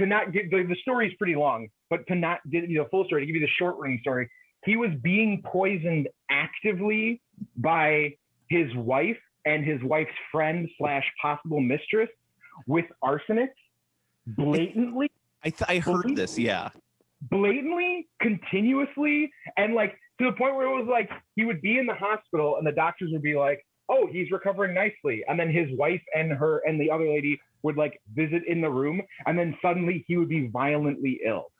not get the story is pretty long, but to not get you the full story, to give you the short running story, he was being poisoned actively by his wife and his wife's friend / possible mistress with arsenic, blatantly. I heard this, yeah. Blatantly, continuously, and like to the point where it was like he would be in the hospital and the doctors would be like, "Oh, he's recovering nicely," and then his wife and the other lady would like visit in the room, and then suddenly he would be violently ill,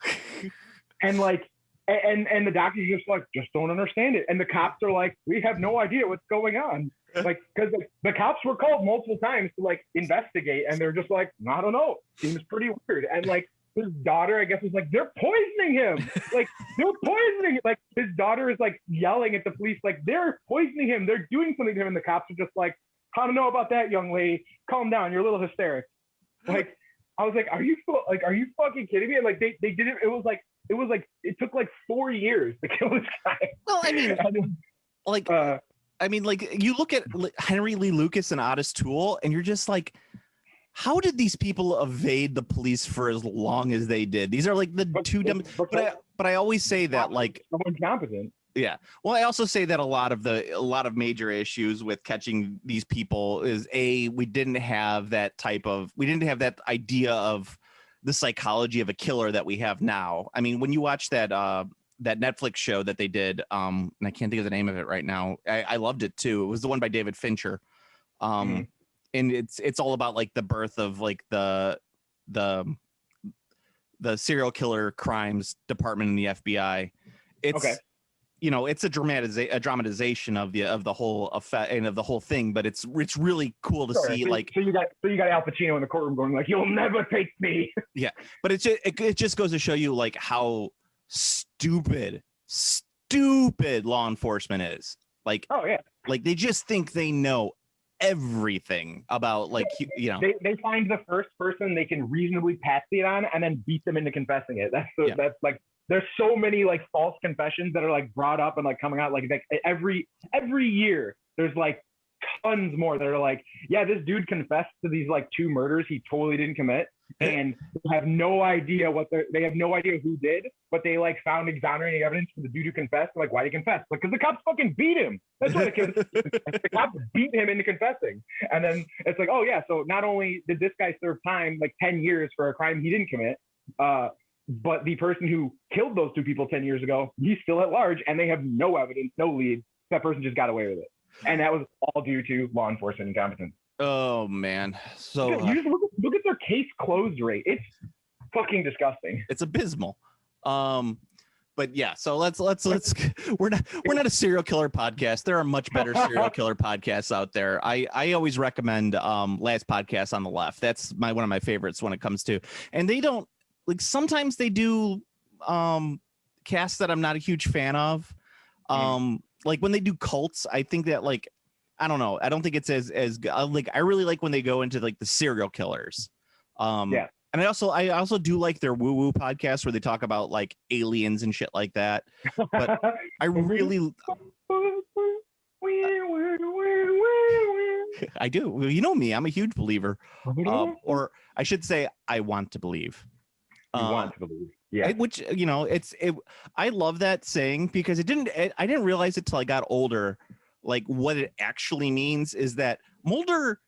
and like. And the doctors just don't understand it. And the cops are like, we have no idea what's going on. Like, because the cops were called multiple times to like investigate, and they're just like, I don't know, seems pretty weird. And like his daughter, I guess, was like, they're poisoning him. Like, they're poisoning him. Like, his daughter is like yelling at the police, like, they're poisoning him. They're doing something to him. And the cops are just like, I don't know about that, young lady. Calm down. You're a little hysteric. Like, I was like, are you fucking kidding me? And like they did it. It was like it took like 4 years to kill this guy. Well, I mean, like you look at Henry Lee Lucas and Otis Toole, and you're just like, how did these people evade the police for as long as they did? These are like the two dumb. But I always say that like someone competent. Yeah. Well, I also say that a lot of major issues with catching these people is we didn't have that idea of the psychology of a killer that we have now. I mean, when you watch that Netflix show that they did, and I can't think of the name of it right now. I loved it too. It was the one by David Fincher. And it's all about like the birth of like the serial killer crimes department in the FBI. It's okay. You know, it's a dramatization of the whole effect and of the whole thing, but it's really cool to see. So you got Al Pacino in the courtroom going like, "You'll never take me." Yeah, but it just goes to show you like how stupid law enforcement is. Like, oh yeah, like they just think they know everything about like they find the first person they can reasonably patsy it on and then beat them into confessing it. That's like. There's so many like false confessions that are like brought up and like coming out like every year there's like tons more that are like, yeah, this dude confessed to these like 2 murders he totally didn't commit, and they have no idea who did, but they like found exonerating evidence for the dude who confessed. Like, why did he confess? Like, because the cops fucking beat him. That's why the cops beat him into confessing. And then it's like, oh yeah, so not only did this guy serve time like 10 years for a crime he didn't commit, but the person who killed those 2 people 10 years ago, he's still at large, and they have no evidence, no lead. That person just got away with it. And that was all due to law enforcement incompetence. Oh, man. So you just look at their case closed rate. It's fucking disgusting. It's abysmal. But yeah, so let's we're not a serial killer podcast. There are much better serial killer podcasts out there. I always recommend Last Podcast on the Left. That's one of my favorites when it comes to, and they don't, like, sometimes they do casts that I'm not a huge fan of. Like when they do cults, I think that like, I don't know. I don't think it's as like, I really like when they go into like the serial killers. Yeah. And I also do like their woo woo podcast where they talk about like aliens and shit like that. But I really, I do. You know me, I'm a huge believer. Or I should say, I want to believe. You want to believe, yeah. Which, you know, I love that saying because I didn't realize it till I got older. Like what it actually means is that Mulder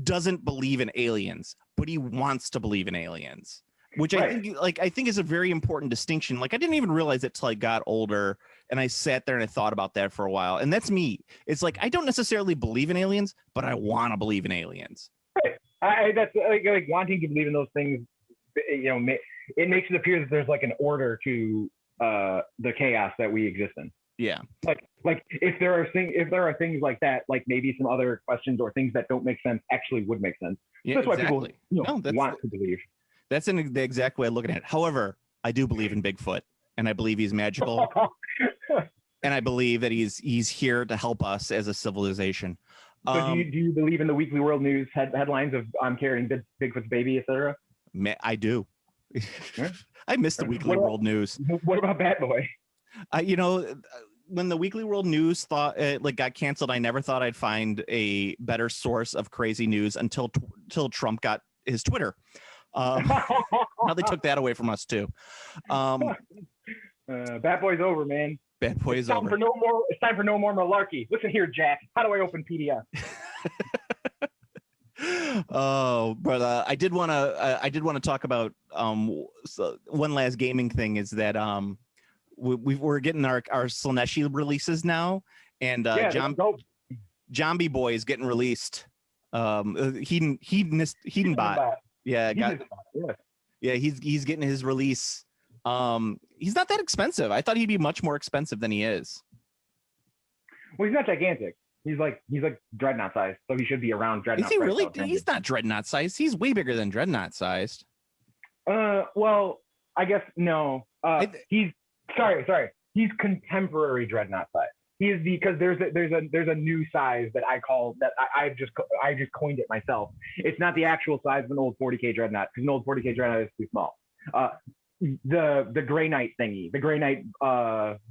doesn't believe in aliens, but he wants to believe in aliens, which right. I think is a very important distinction. Like I didn't even realize it till I got older, and I sat there and I thought about that for a while. And that's me. It's like I don't necessarily believe in aliens, but I want to believe in aliens. Right. That's like wanting to believe in those things. You know, it makes it appear that there's like an order to the chaos that we exist in. Yeah. Like if there are things like that, like maybe some other questions or things that don't make sense actually would make sense. Yeah, that's exactly. why people want to believe. That's the exact way of looking at it. However, I do believe in Bigfoot, and I believe he's magical, and I believe that he's here to help us as a civilization. So do you believe in the Weekly World News headlines of I'm carrying Bigfoot's baby, etc.? I do. I miss the Weekly World News. What about Bat Boy? You know, when the Weekly World News got canceled, I never thought I'd find a better source of crazy news until Trump got his Twitter. Now they took that away from us too. Bat Boy's over, man. Bat Boy is over. It's time for no more malarkey. Listen here, Jack. How do I open PDF? Oh, but I did want to talk about one last gaming thing is that we're getting our Slaaneshi releases now, and Zombie Boy is getting released. Hedenbot. Yeah, he's getting his release. He's not that expensive. I thought he'd be much more expensive than he is. Well, he's not gigantic. He's like Dreadnought sized, so he should be around Dreadnought. Is he really? He's not Dreadnought sized. He's way bigger than Dreadnought sized. Well, I guess no. He's sorry. He's contemporary Dreadnought size. he is because there's a new size that I call that I just coined it myself. It's not the actual size of an old 40K Dreadnought, because an old 40K Dreadnought is too small. The Grey Knight thingy, the Grey Knight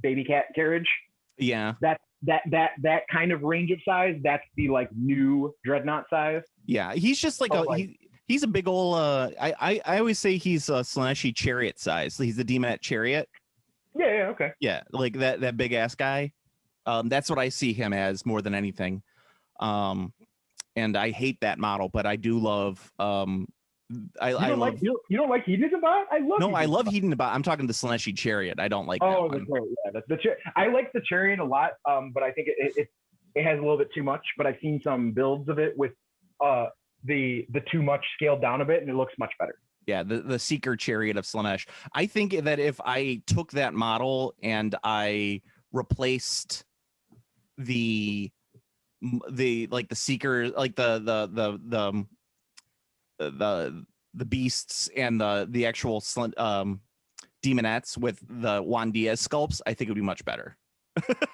baby cat carriage. Yeah. That kind of range of size, that's the like new Dreadnought size. Yeah, he's just like he's a big old I always say he's a Slaneshi chariot size. He's the Demonette chariot. Yeah, okay. Yeah, like that big ass guy. That's what I see him as more than anything. And I hate that model, but I do love you don't like Hedonism Bot? I love Hedonism Bot. I'm talking the Slaneshi chariot. I don't like that one. I like the chariot a lot, but I think it has a little bit too much. But I've seen some builds of it with the too much scaled down a bit, and it looks much better. Yeah, the Seeker chariot of Slaanesh. I think that if I took that model and I replaced the like the Seeker, like the beasts and the actual demonettes with the Juan Diaz sculpts, I think it would be much better.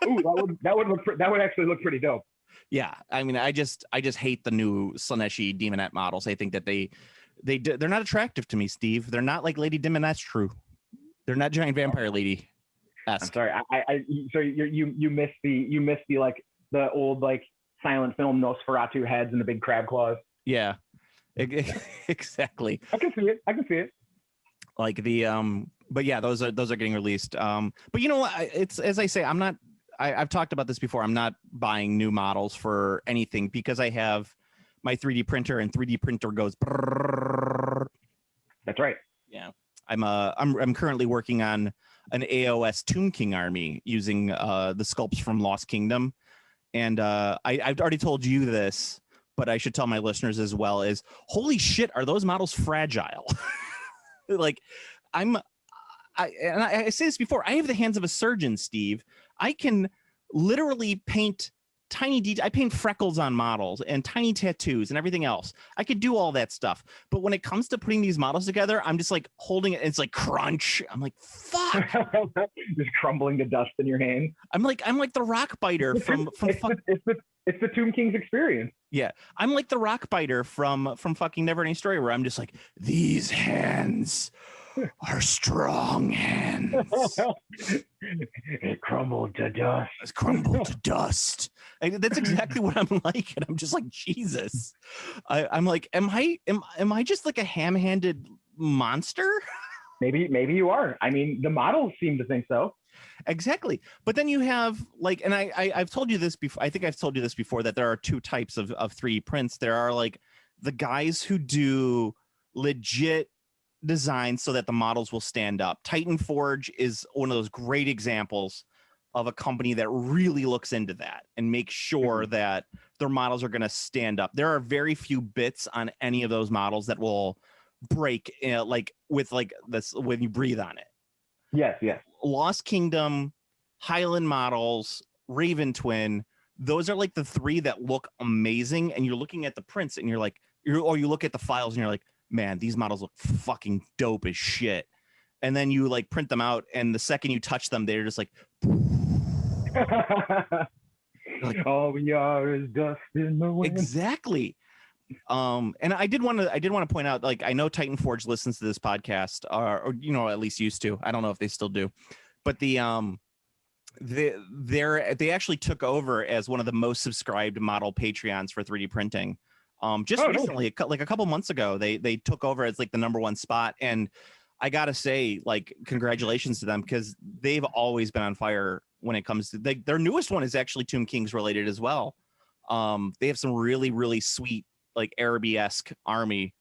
Ooh, that would actually look pretty dope. Yeah, I mean, I just hate the new Slaaneshi demonette models. I think that they're not attractive to me, Steve. They're not like Lady Demonette's true. They're not giant vampire lady. I'm sorry. So you missed the like the old like silent film Nosferatu heads and the big crab claws. Yeah, exactly. I can see it. Like the but yeah, those are getting released. But you know what? It's, as I say, I've talked about this before. I'm not buying new models for anything because I have my 3D printer, and 3D printer goes. Brrr. That's right. Yeah, I'm currently working on an AOS Tomb King army using the sculpts from Lost Kingdom, and I've already told you this, but I should tell my listeners as well. Is holy shit, are those models fragile? Like, I say this before. I have the hands of a surgeon, Steve. I can literally paint tiny details. I paint freckles on models and tiny tattoos and everything else. I could do all that stuff. But when it comes to putting these models together, I'm just like holding it. And it's like crunch. I'm like, fuck. Just crumbling to dust in your hand. I'm like the rock biter it's the Tomb King's experience. Yeah. I'm like the rock biter from fucking Neverending Story, where I'm just like, these hands are strong hands. It crumbled to dust. It's crumbled to dust. That's exactly what I'm like, and I'm just like, Jesus. I'm like, am I just like a ham-handed monster? Maybe you are. I mean, the models seem to think so. Exactly. But then you have like, and I've told you this before. I think I've told you this before, that there are two types of 3D prints. There are like the guys who do legit designs so that the models will stand up. Titan Forge is one of those great examples of a company that really looks into that and makes sure that their models are going to stand up. There are very few bits on any of those models that will break, like with like this when you breathe on it. Yes. Lost Kingdom, Highland models, Raven Twin, those are like the three that look amazing. And you're looking at the prints and you're like, or you look at the files and you're like, man, these models look fucking dope as shit. And then you like print them out, and the second you touch them, they're just like, like all we are is dust in the wind. Exactly. And I did want to point out, like, I know Titan Forge listens to this podcast, or you know, at least used to. I don't know if they still do, but they actually took over as one of the most subscribed model Patreons for 3D printing. Recently, like a couple months ago, they took over as like the #1 spot, and I gotta say, like, congratulations to them, because they've always been on fire when it comes to their newest one is actually Tomb Kings related as well. They have some really, really sweet, like, Araby-esque army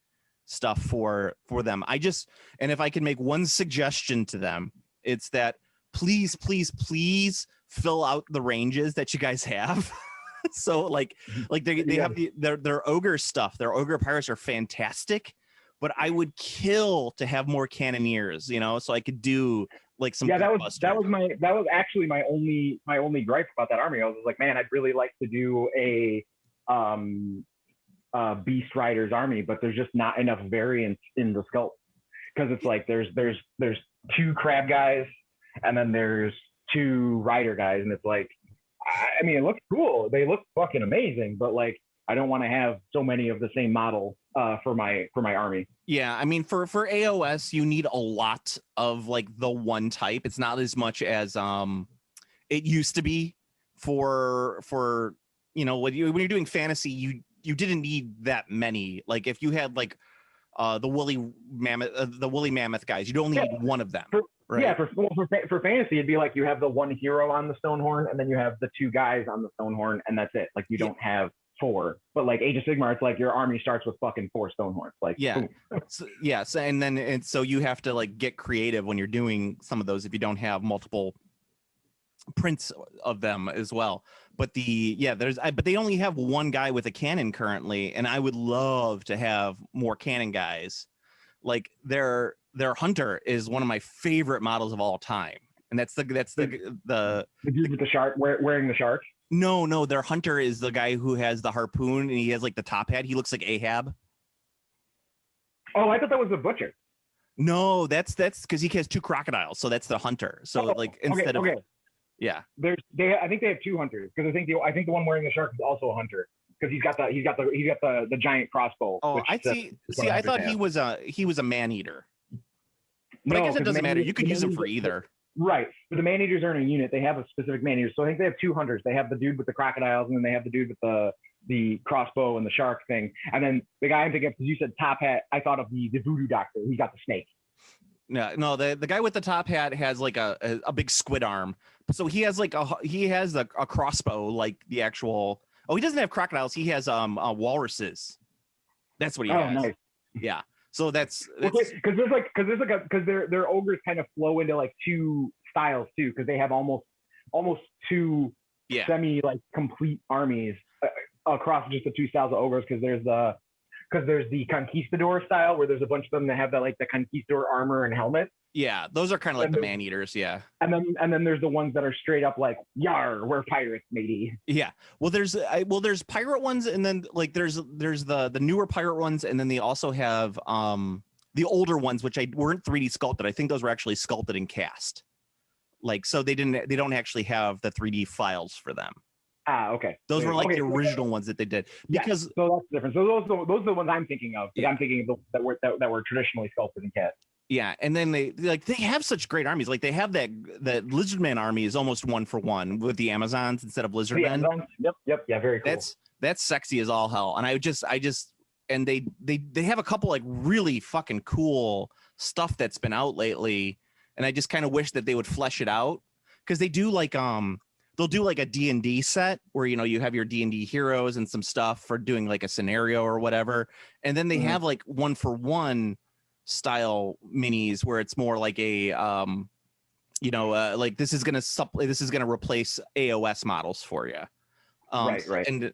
stuff for them. And if I can make one suggestion to them, it's that please fill out the ranges that you guys have. So like they have their ogre stuff. Their ogre pirates are fantastic, but I would kill to have more cannoneers, you know, so I could do like some. Yeah, that was actually my only gripe about that army. I was like, man, I'd really like to do a Beast Riders army, but there's just not enough variance in the sculpt, because it's like there's 2 crab guys and then there's 2 rider guys, and it's like I mean, it looks cool. They look fucking amazing, but like, I don't want to have so many of the same model for my army. Yeah, I mean, for AOS, you need a lot of like the one type. It's not as much as it used to be for when you're doing fantasy, you didn't need that many. Like if you had like the woolly mammoth guys, you'd only need one of them. Right? Yeah, for fantasy, it'd be like you have the one hero on the Stonehorn, and then you have the two guys on the Stonehorn, and that's it. Like you don't have 4. But like Age of Sigmar, it's like your army starts with fucking 4 Stonehorns. Like so you have to like get creative when you're doing some of those if you don't have multiple prints of them as well. But but they only have one guy with a cannon currently, and I would love to have more cannon guys. Like their hunter is one of my favorite models of all time, and that's the dude with the shark wearing the shark. No, their hunter is the guy who has the harpoon and he has like the top hat. He looks like Ahab. Oh, I thought that was the butcher. No, that's because he has 2 crocodiles, so that's the hunter. So instead of yeah, I think they have 2 hunters because I think the one wearing the shark is also a hunter because he's got the giant crossbow. Oh, I see. I thought he was a man eater. But I guess it doesn't matter. You could use him for either. Right. But the man eaters aren't a unit. They have a specific man eater. So I think they have 2 hunters. They have the dude with the crocodiles, and then they have the dude with the crossbow and the shark thing. And then the guy I'm thinking of, because you said top hat, I thought of the voodoo doctor. He's got the snake. No, the guy with the top hat has like a big squid arm. So he has like a crossbow, like the actual. Oh, he doesn't have crocodiles. He has walruses. That's what he has. Nice. Yeah. So that's because their ogres kind of flow into like 2 styles too, because they have almost 2 semi like complete armies across just the 2 styles of ogres. Because there's the conquistador style where there's a bunch of them that have that like the conquistador armor and helmet. Yeah, those are kind of like the man eaters. Yeah, and then there's the ones that are straight up like yar, we're pirates, matey. Yeah, well, there's pirate ones, and then like there's the newer pirate ones, and then they also have the older ones, which weren't 3D sculpted. I think those were actually sculpted and cast. Like so they don't actually have the 3D files for them. Okay. Those were like the original ones that they did because so that's different. So those are the ones I'm thinking of. Yeah. I'm thinking of that were traditionally sculpted and cast. Yeah, and then they have such great armies. Like they have that Lizardman army is almost 1-for-1 with the Amazons instead of Lizardmen. Yep, yeah, very cool. That's sexy as all hell. And I just and they have a couple like really fucking cool stuff that's been out lately, and I just kind of wish that they would flesh it out because they do like they'll do like a D&D set where you have your D&D heroes and some stuff for doing like a scenario or whatever, and then they have like 1-for-1 style minis where it's more like a like this is gonna replace AOS models for you. Right. And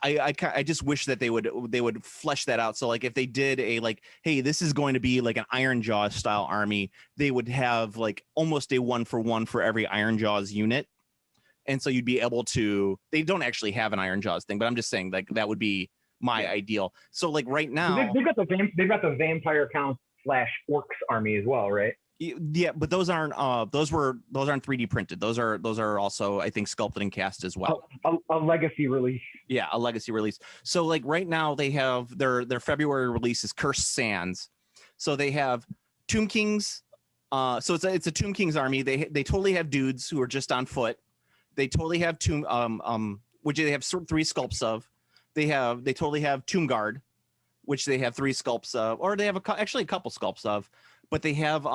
I just wish that they would flesh that out. So like if they did a like, hey, this is going to be like an Iron Jaws style army, they would have like almost a 1-for-1 for every Iron Jaws unit. And so you'd be able to, they don't actually have an Iron Jaws thing, but I'm just saying like that would be my ideal. So like right now they've got the vampire count / orcs army as well, right? Yeah, but those aren't 3D printed. Those are also I think sculpted and cast as well. A legacy release. Yeah, a legacy release. So like right now they have their February release is Cursed Sands. So they have Tomb Kings. So it's a Tomb Kings army. They totally have dudes who are just on foot. They totally have which they have 3 sculpts of. They totally have Tomb Guard, which they have 3 sculpts of, or they have actually a couple sculpts of, but they have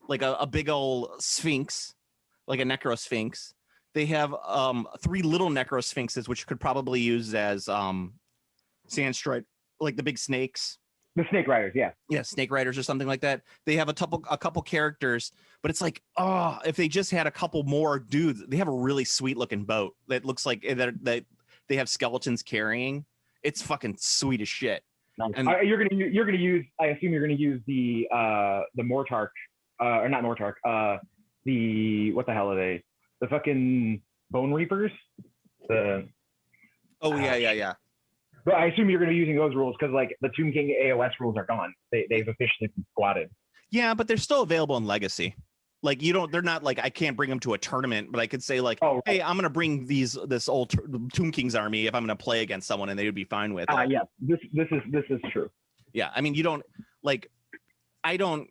like a big old Sphinx, like a Necro Sphinx. They have 3 little Necro Sphinxes, which could probably use as sand strike, like the big snakes. The Snake Riders, yeah. Yeah, Snake Riders or something like that. They have a couple characters, but it's like, if they just had a couple more dudes, they have a really sweet looking boat that looks like that they have skeletons carrying. It's fucking sweet as shit. Nice. And you're gonna use. I assume you're gonna use the Mortark, or not Mortark. The what the hell are they? The fucking Bone Reapers. Yeah. But I assume you're gonna be using those rules because like the Tomb King AOS rules are gone. They've officially been squatted. Yeah, but they're still available in Legacy. Like they're not like, I can't bring them to a tournament, but I could say like, Oh, hey, I'm going to bring this old Tomb King's army if I'm going to play against someone, and they would be fine with it. Yeah, this is true. Yeah. I mean, you don't like, I don't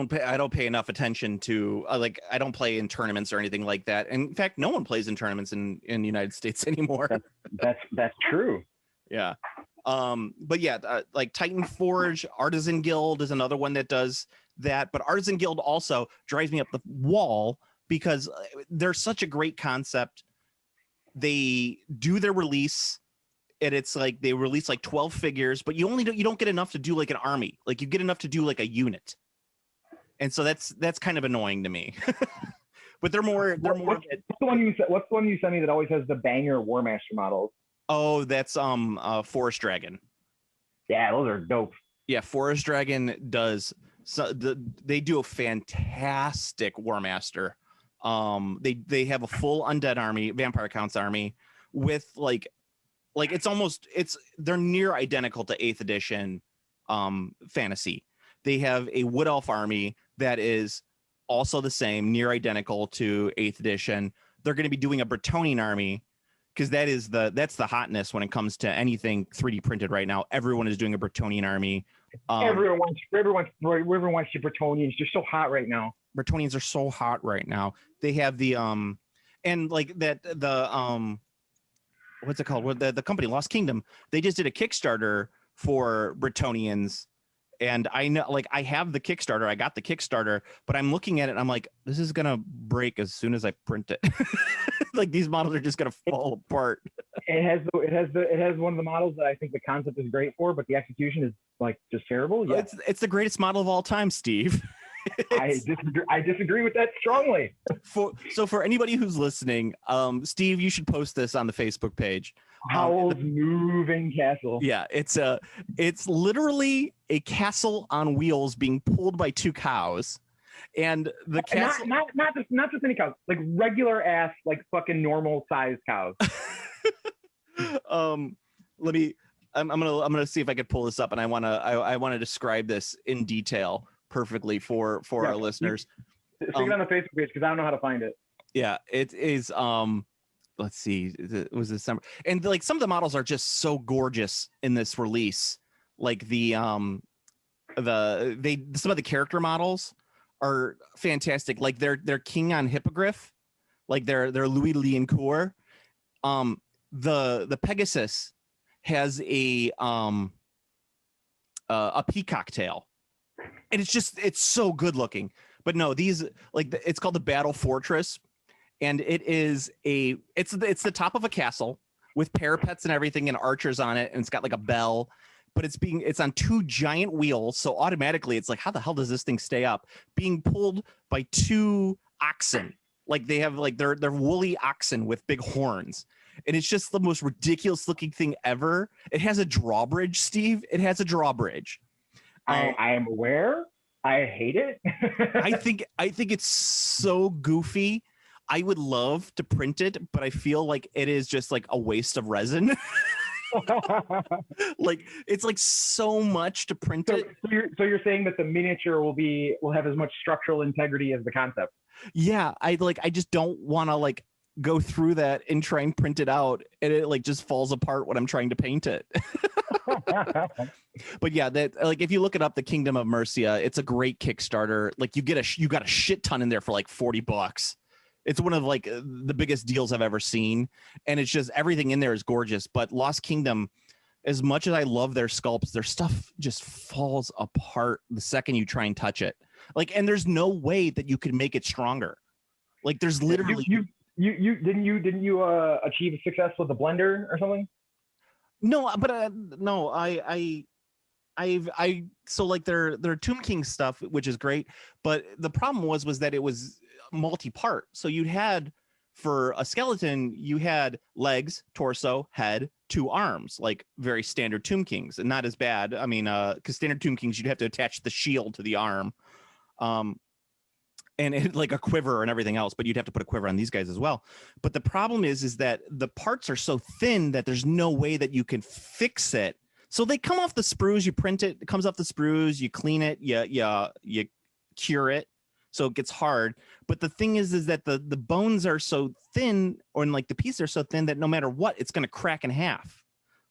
pay enough attention to like, I don't play in tournaments or anything like that. And in fact, no one plays in tournaments in the United States anymore. That's true. Yeah. But yeah, like Titan Forge, Artisan Guild is another one that does that. But Artisan Guild also drives me up the wall because they're such a great concept. They do their release, and it's like they release like 12 figures, but you don't get enough to do like an army. Like you get enough to do like a unit. And so that's kind of annoying to me. But they're more. What's the one you sent me that always has the banger War Master models? Oh, that's Forest Dragon. Yeah, those are dope. Yeah, Forest Dragon does. So they do a fantastic War Master. They have a full undead army, vampire counts army, with like they're near identical to 8th edition fantasy. They have a wood elf army that is also the same, near identical to 8th edition. They're going to be doing a Bretonnian army, because that's the hotness when it comes to anything 3D printed right now. Everyone is doing a Bretonnian army. Everyone wants the Bretonnians. They're so hot right now. Bretonnians are so hot right now. They have the and like that the what's it called? What the company Lost Kingdom? They just did a Kickstarter for Bretonnians. And I know, like, I have the Kickstarter. I got the Kickstarter, but I'm looking at it and I'm like, this is gonna break as soon as I print it. Like, these models are just gonna fall apart. It has one of the models that I think the concept is great for, but the execution is like just terrible. Yeah, it's the greatest model of all time, Steve. I disagree with that strongly. For anybody who's listening, Steve, you should post this on the Facebook page. Howl's Moving Castle. Yeah, it's literally a castle on wheels being pulled by 2 cows, and the castle not just any cows, like regular ass, like fucking normal sized cows. I'm gonna see if I could pull this up, and I wanna describe this in detail perfectly for our listeners. Stick it on the Facebook page because I don't know how to find it. Yeah, it is. Let's see, it was December, and like some of the models are just so gorgeous in this release. Like some of the character models are fantastic. Like their king on Hippogriff, like their Louis Liancourt. The Pegasus has a peacock tail, and it's so good looking. But no, these it's called the Battle Fortress. And it's the top of a castle with parapets and everything and archers on it, and it's got like a bell, but it's on 2 giant wheels, so automatically it's like, how the hell does this thing stay up? Being pulled by 2 oxen, like they have like they're woolly oxen with big horns, and it's just the most ridiculous looking thing ever. It has a drawbridge, Steve. It has a drawbridge. I am aware. I hate it. I think it's so goofy. I would love to print it, but I feel like it is just like a waste of resin. Like it's like so much to print it. So you're saying that the miniature will have as much structural integrity as the concept? Yeah, I just don't want to like go through that and try and print it out, and it like just falls apart when I'm trying to paint it. But yeah, that like if you look it up, the Kingdom of Mercia, it's a great Kickstarter. Like you got a shit ton in there for like $40. It's one of like the biggest deals I've ever seen, and it's just everything in there is gorgeous. But Lost Kingdom, as much as I love their sculpts, their stuff just falls apart the second you try and touch it. Like, and there's no way that you can make it stronger. Like, there's literally you didn't you achieve success with the blender or something? No, but no, so like their Tomb King stuff, which is great, but the problem was that it was multi-part. So you had, for a skeleton, you had legs, torso, head, 2 arms, like very standard Tomb Kings, and not as bad. I mean, because standard Tomb Kings, you'd have to attach the shield to the arm, and it like a quiver and everything else, but you'd have to put a quiver on these guys as well. But the problem is that the parts are so thin that there's no way that you can fix it. So they come off the sprues, you print it, it comes off the sprues, you clean it, you cure it. so it gets hard. But the thing is that the bones are so thin, or like the pieces are so thin that no matter what, it's going to crack in half.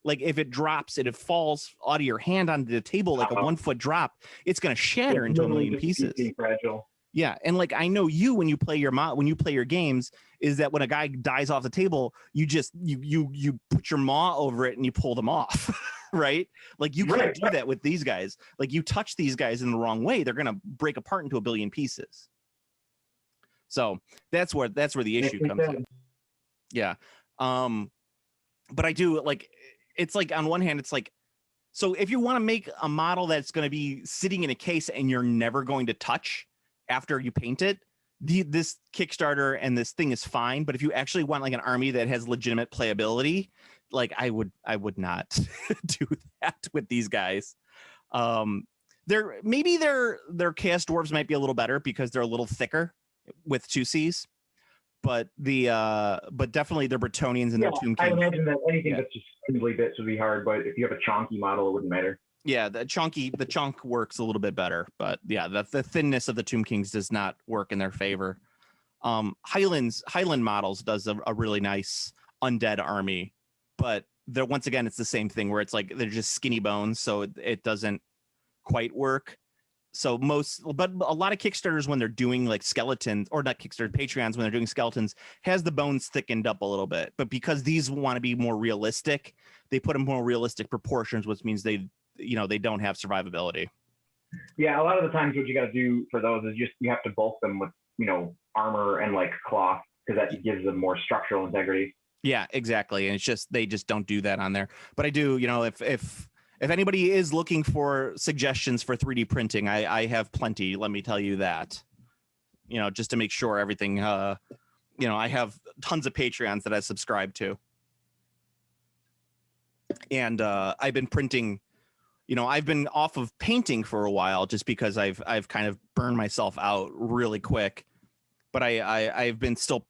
Like if it drops and it falls out of your hand onto the table, like a 1 foot drop, it's going to shatter into a million pieces. Fragile. Yeah, and like I know you when you play your games, is that when a guy dies off the table, you just you put your maw over it and you pull them off, right? Like you can't do that with these guys. Like you touch these guys in the wrong way, they're gonna break apart into a billion pieces. So that's where the issue comes in. Yeah, but I do like. It's like on one hand, it's like, so if you want to make a model that's going to be sitting in a case and you're never going to touch after you paint it, this Kickstarter and this thing is fine. But if you actually want like an army that has legitimate playability, like I would not do that with these guys. Their Chaos Dwarves might be a little better because they're a little thicker with 2Cs. But definitely their Bretonians and their Tomb Kings. I imagine that anything that's just spindly bits would be hard, but if you have a chonky model, it wouldn't matter. Yeah, the chonk works a little bit better, but yeah, the thinness of the Tomb Kings does not work in their favor. Highland models does a really nice undead army, but once again it's the same thing where it's like they're just skinny bones, so it doesn't quite work. So but a lot of Kickstarters when they're doing like skeletons, or not Kickstarter, Patreons when they're doing skeletons, has the bones thickened up a little bit. But because these want to be more realistic, they put in more realistic proportions, which means they don't have survivability. Yeah, a lot of the times what you got to do for those is you have to bulk them with armor and like cloth, because that gives them more structural integrity. Yeah, exactly. And it's just they just don't do that on there. But I do, if anybody is looking for suggestions for 3D printing, I have plenty. Let me tell you that, just to make sure everything, I have tons of Patreons that I subscribe to. And I've been printing, I've been off of painting for a while just because I've kind of burned myself out really quick. But I've been still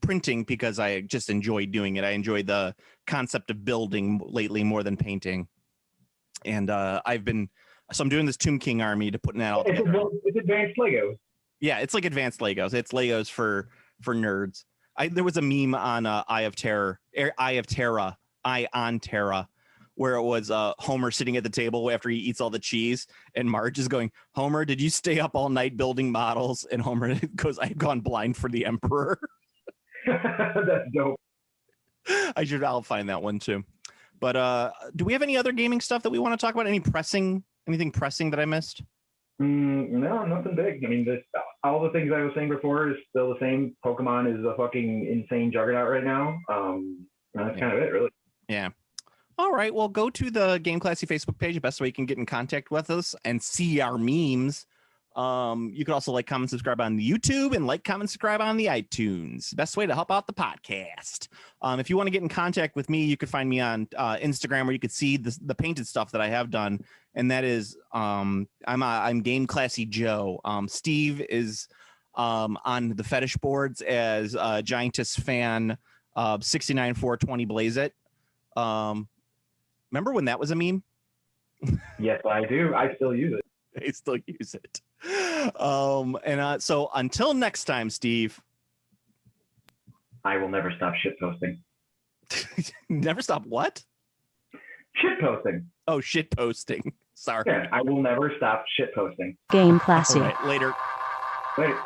printing because I just enjoy doing it. I enjoy the concept of building lately more than painting. And I'm doing this Tomb King army to put that all together. It's advanced Legos. Yeah, it's like advanced Legos. It's Legos for nerds. There was a meme on Eye on Terra, where it was Homer sitting at the table after he eats all the cheese, and Marge is going, "Homer, did you stay up all night building models?" And Homer goes, "I've gone blind for the Emperor." That's dope. I'll find that one too. But do we have any other gaming stuff that we want to talk about? Anything pressing that I missed? No, nothing big. I mean, all the things I was saying before is still the same. Pokemon is a fucking insane juggernaut right now. That's kind of it, really. Yeah. All right. Well, go to the Game Classy Facebook page. The best way you can get in contact with us and see our memes. You could also like, comment, subscribe on the YouTube, and like, comment, subscribe on the iTunes. Best way to help out the podcast. If you want to get in contact with me, you could find me on Instagram, where you could see the painted stuff that I have done, and that is I'm Game Classy Joe. Steve is on the fetish boards as Giantess fan 69420 Blaze It. Remember when that was a meme? Yes, I do. I still use it. They still use it. So until next time, Steve. I will never stop shitposting. Never stop what? Shitposting. Oh, shitposting. Sorry. Yeah, I will never stop shitposting. Game Classy. All right, later. Later.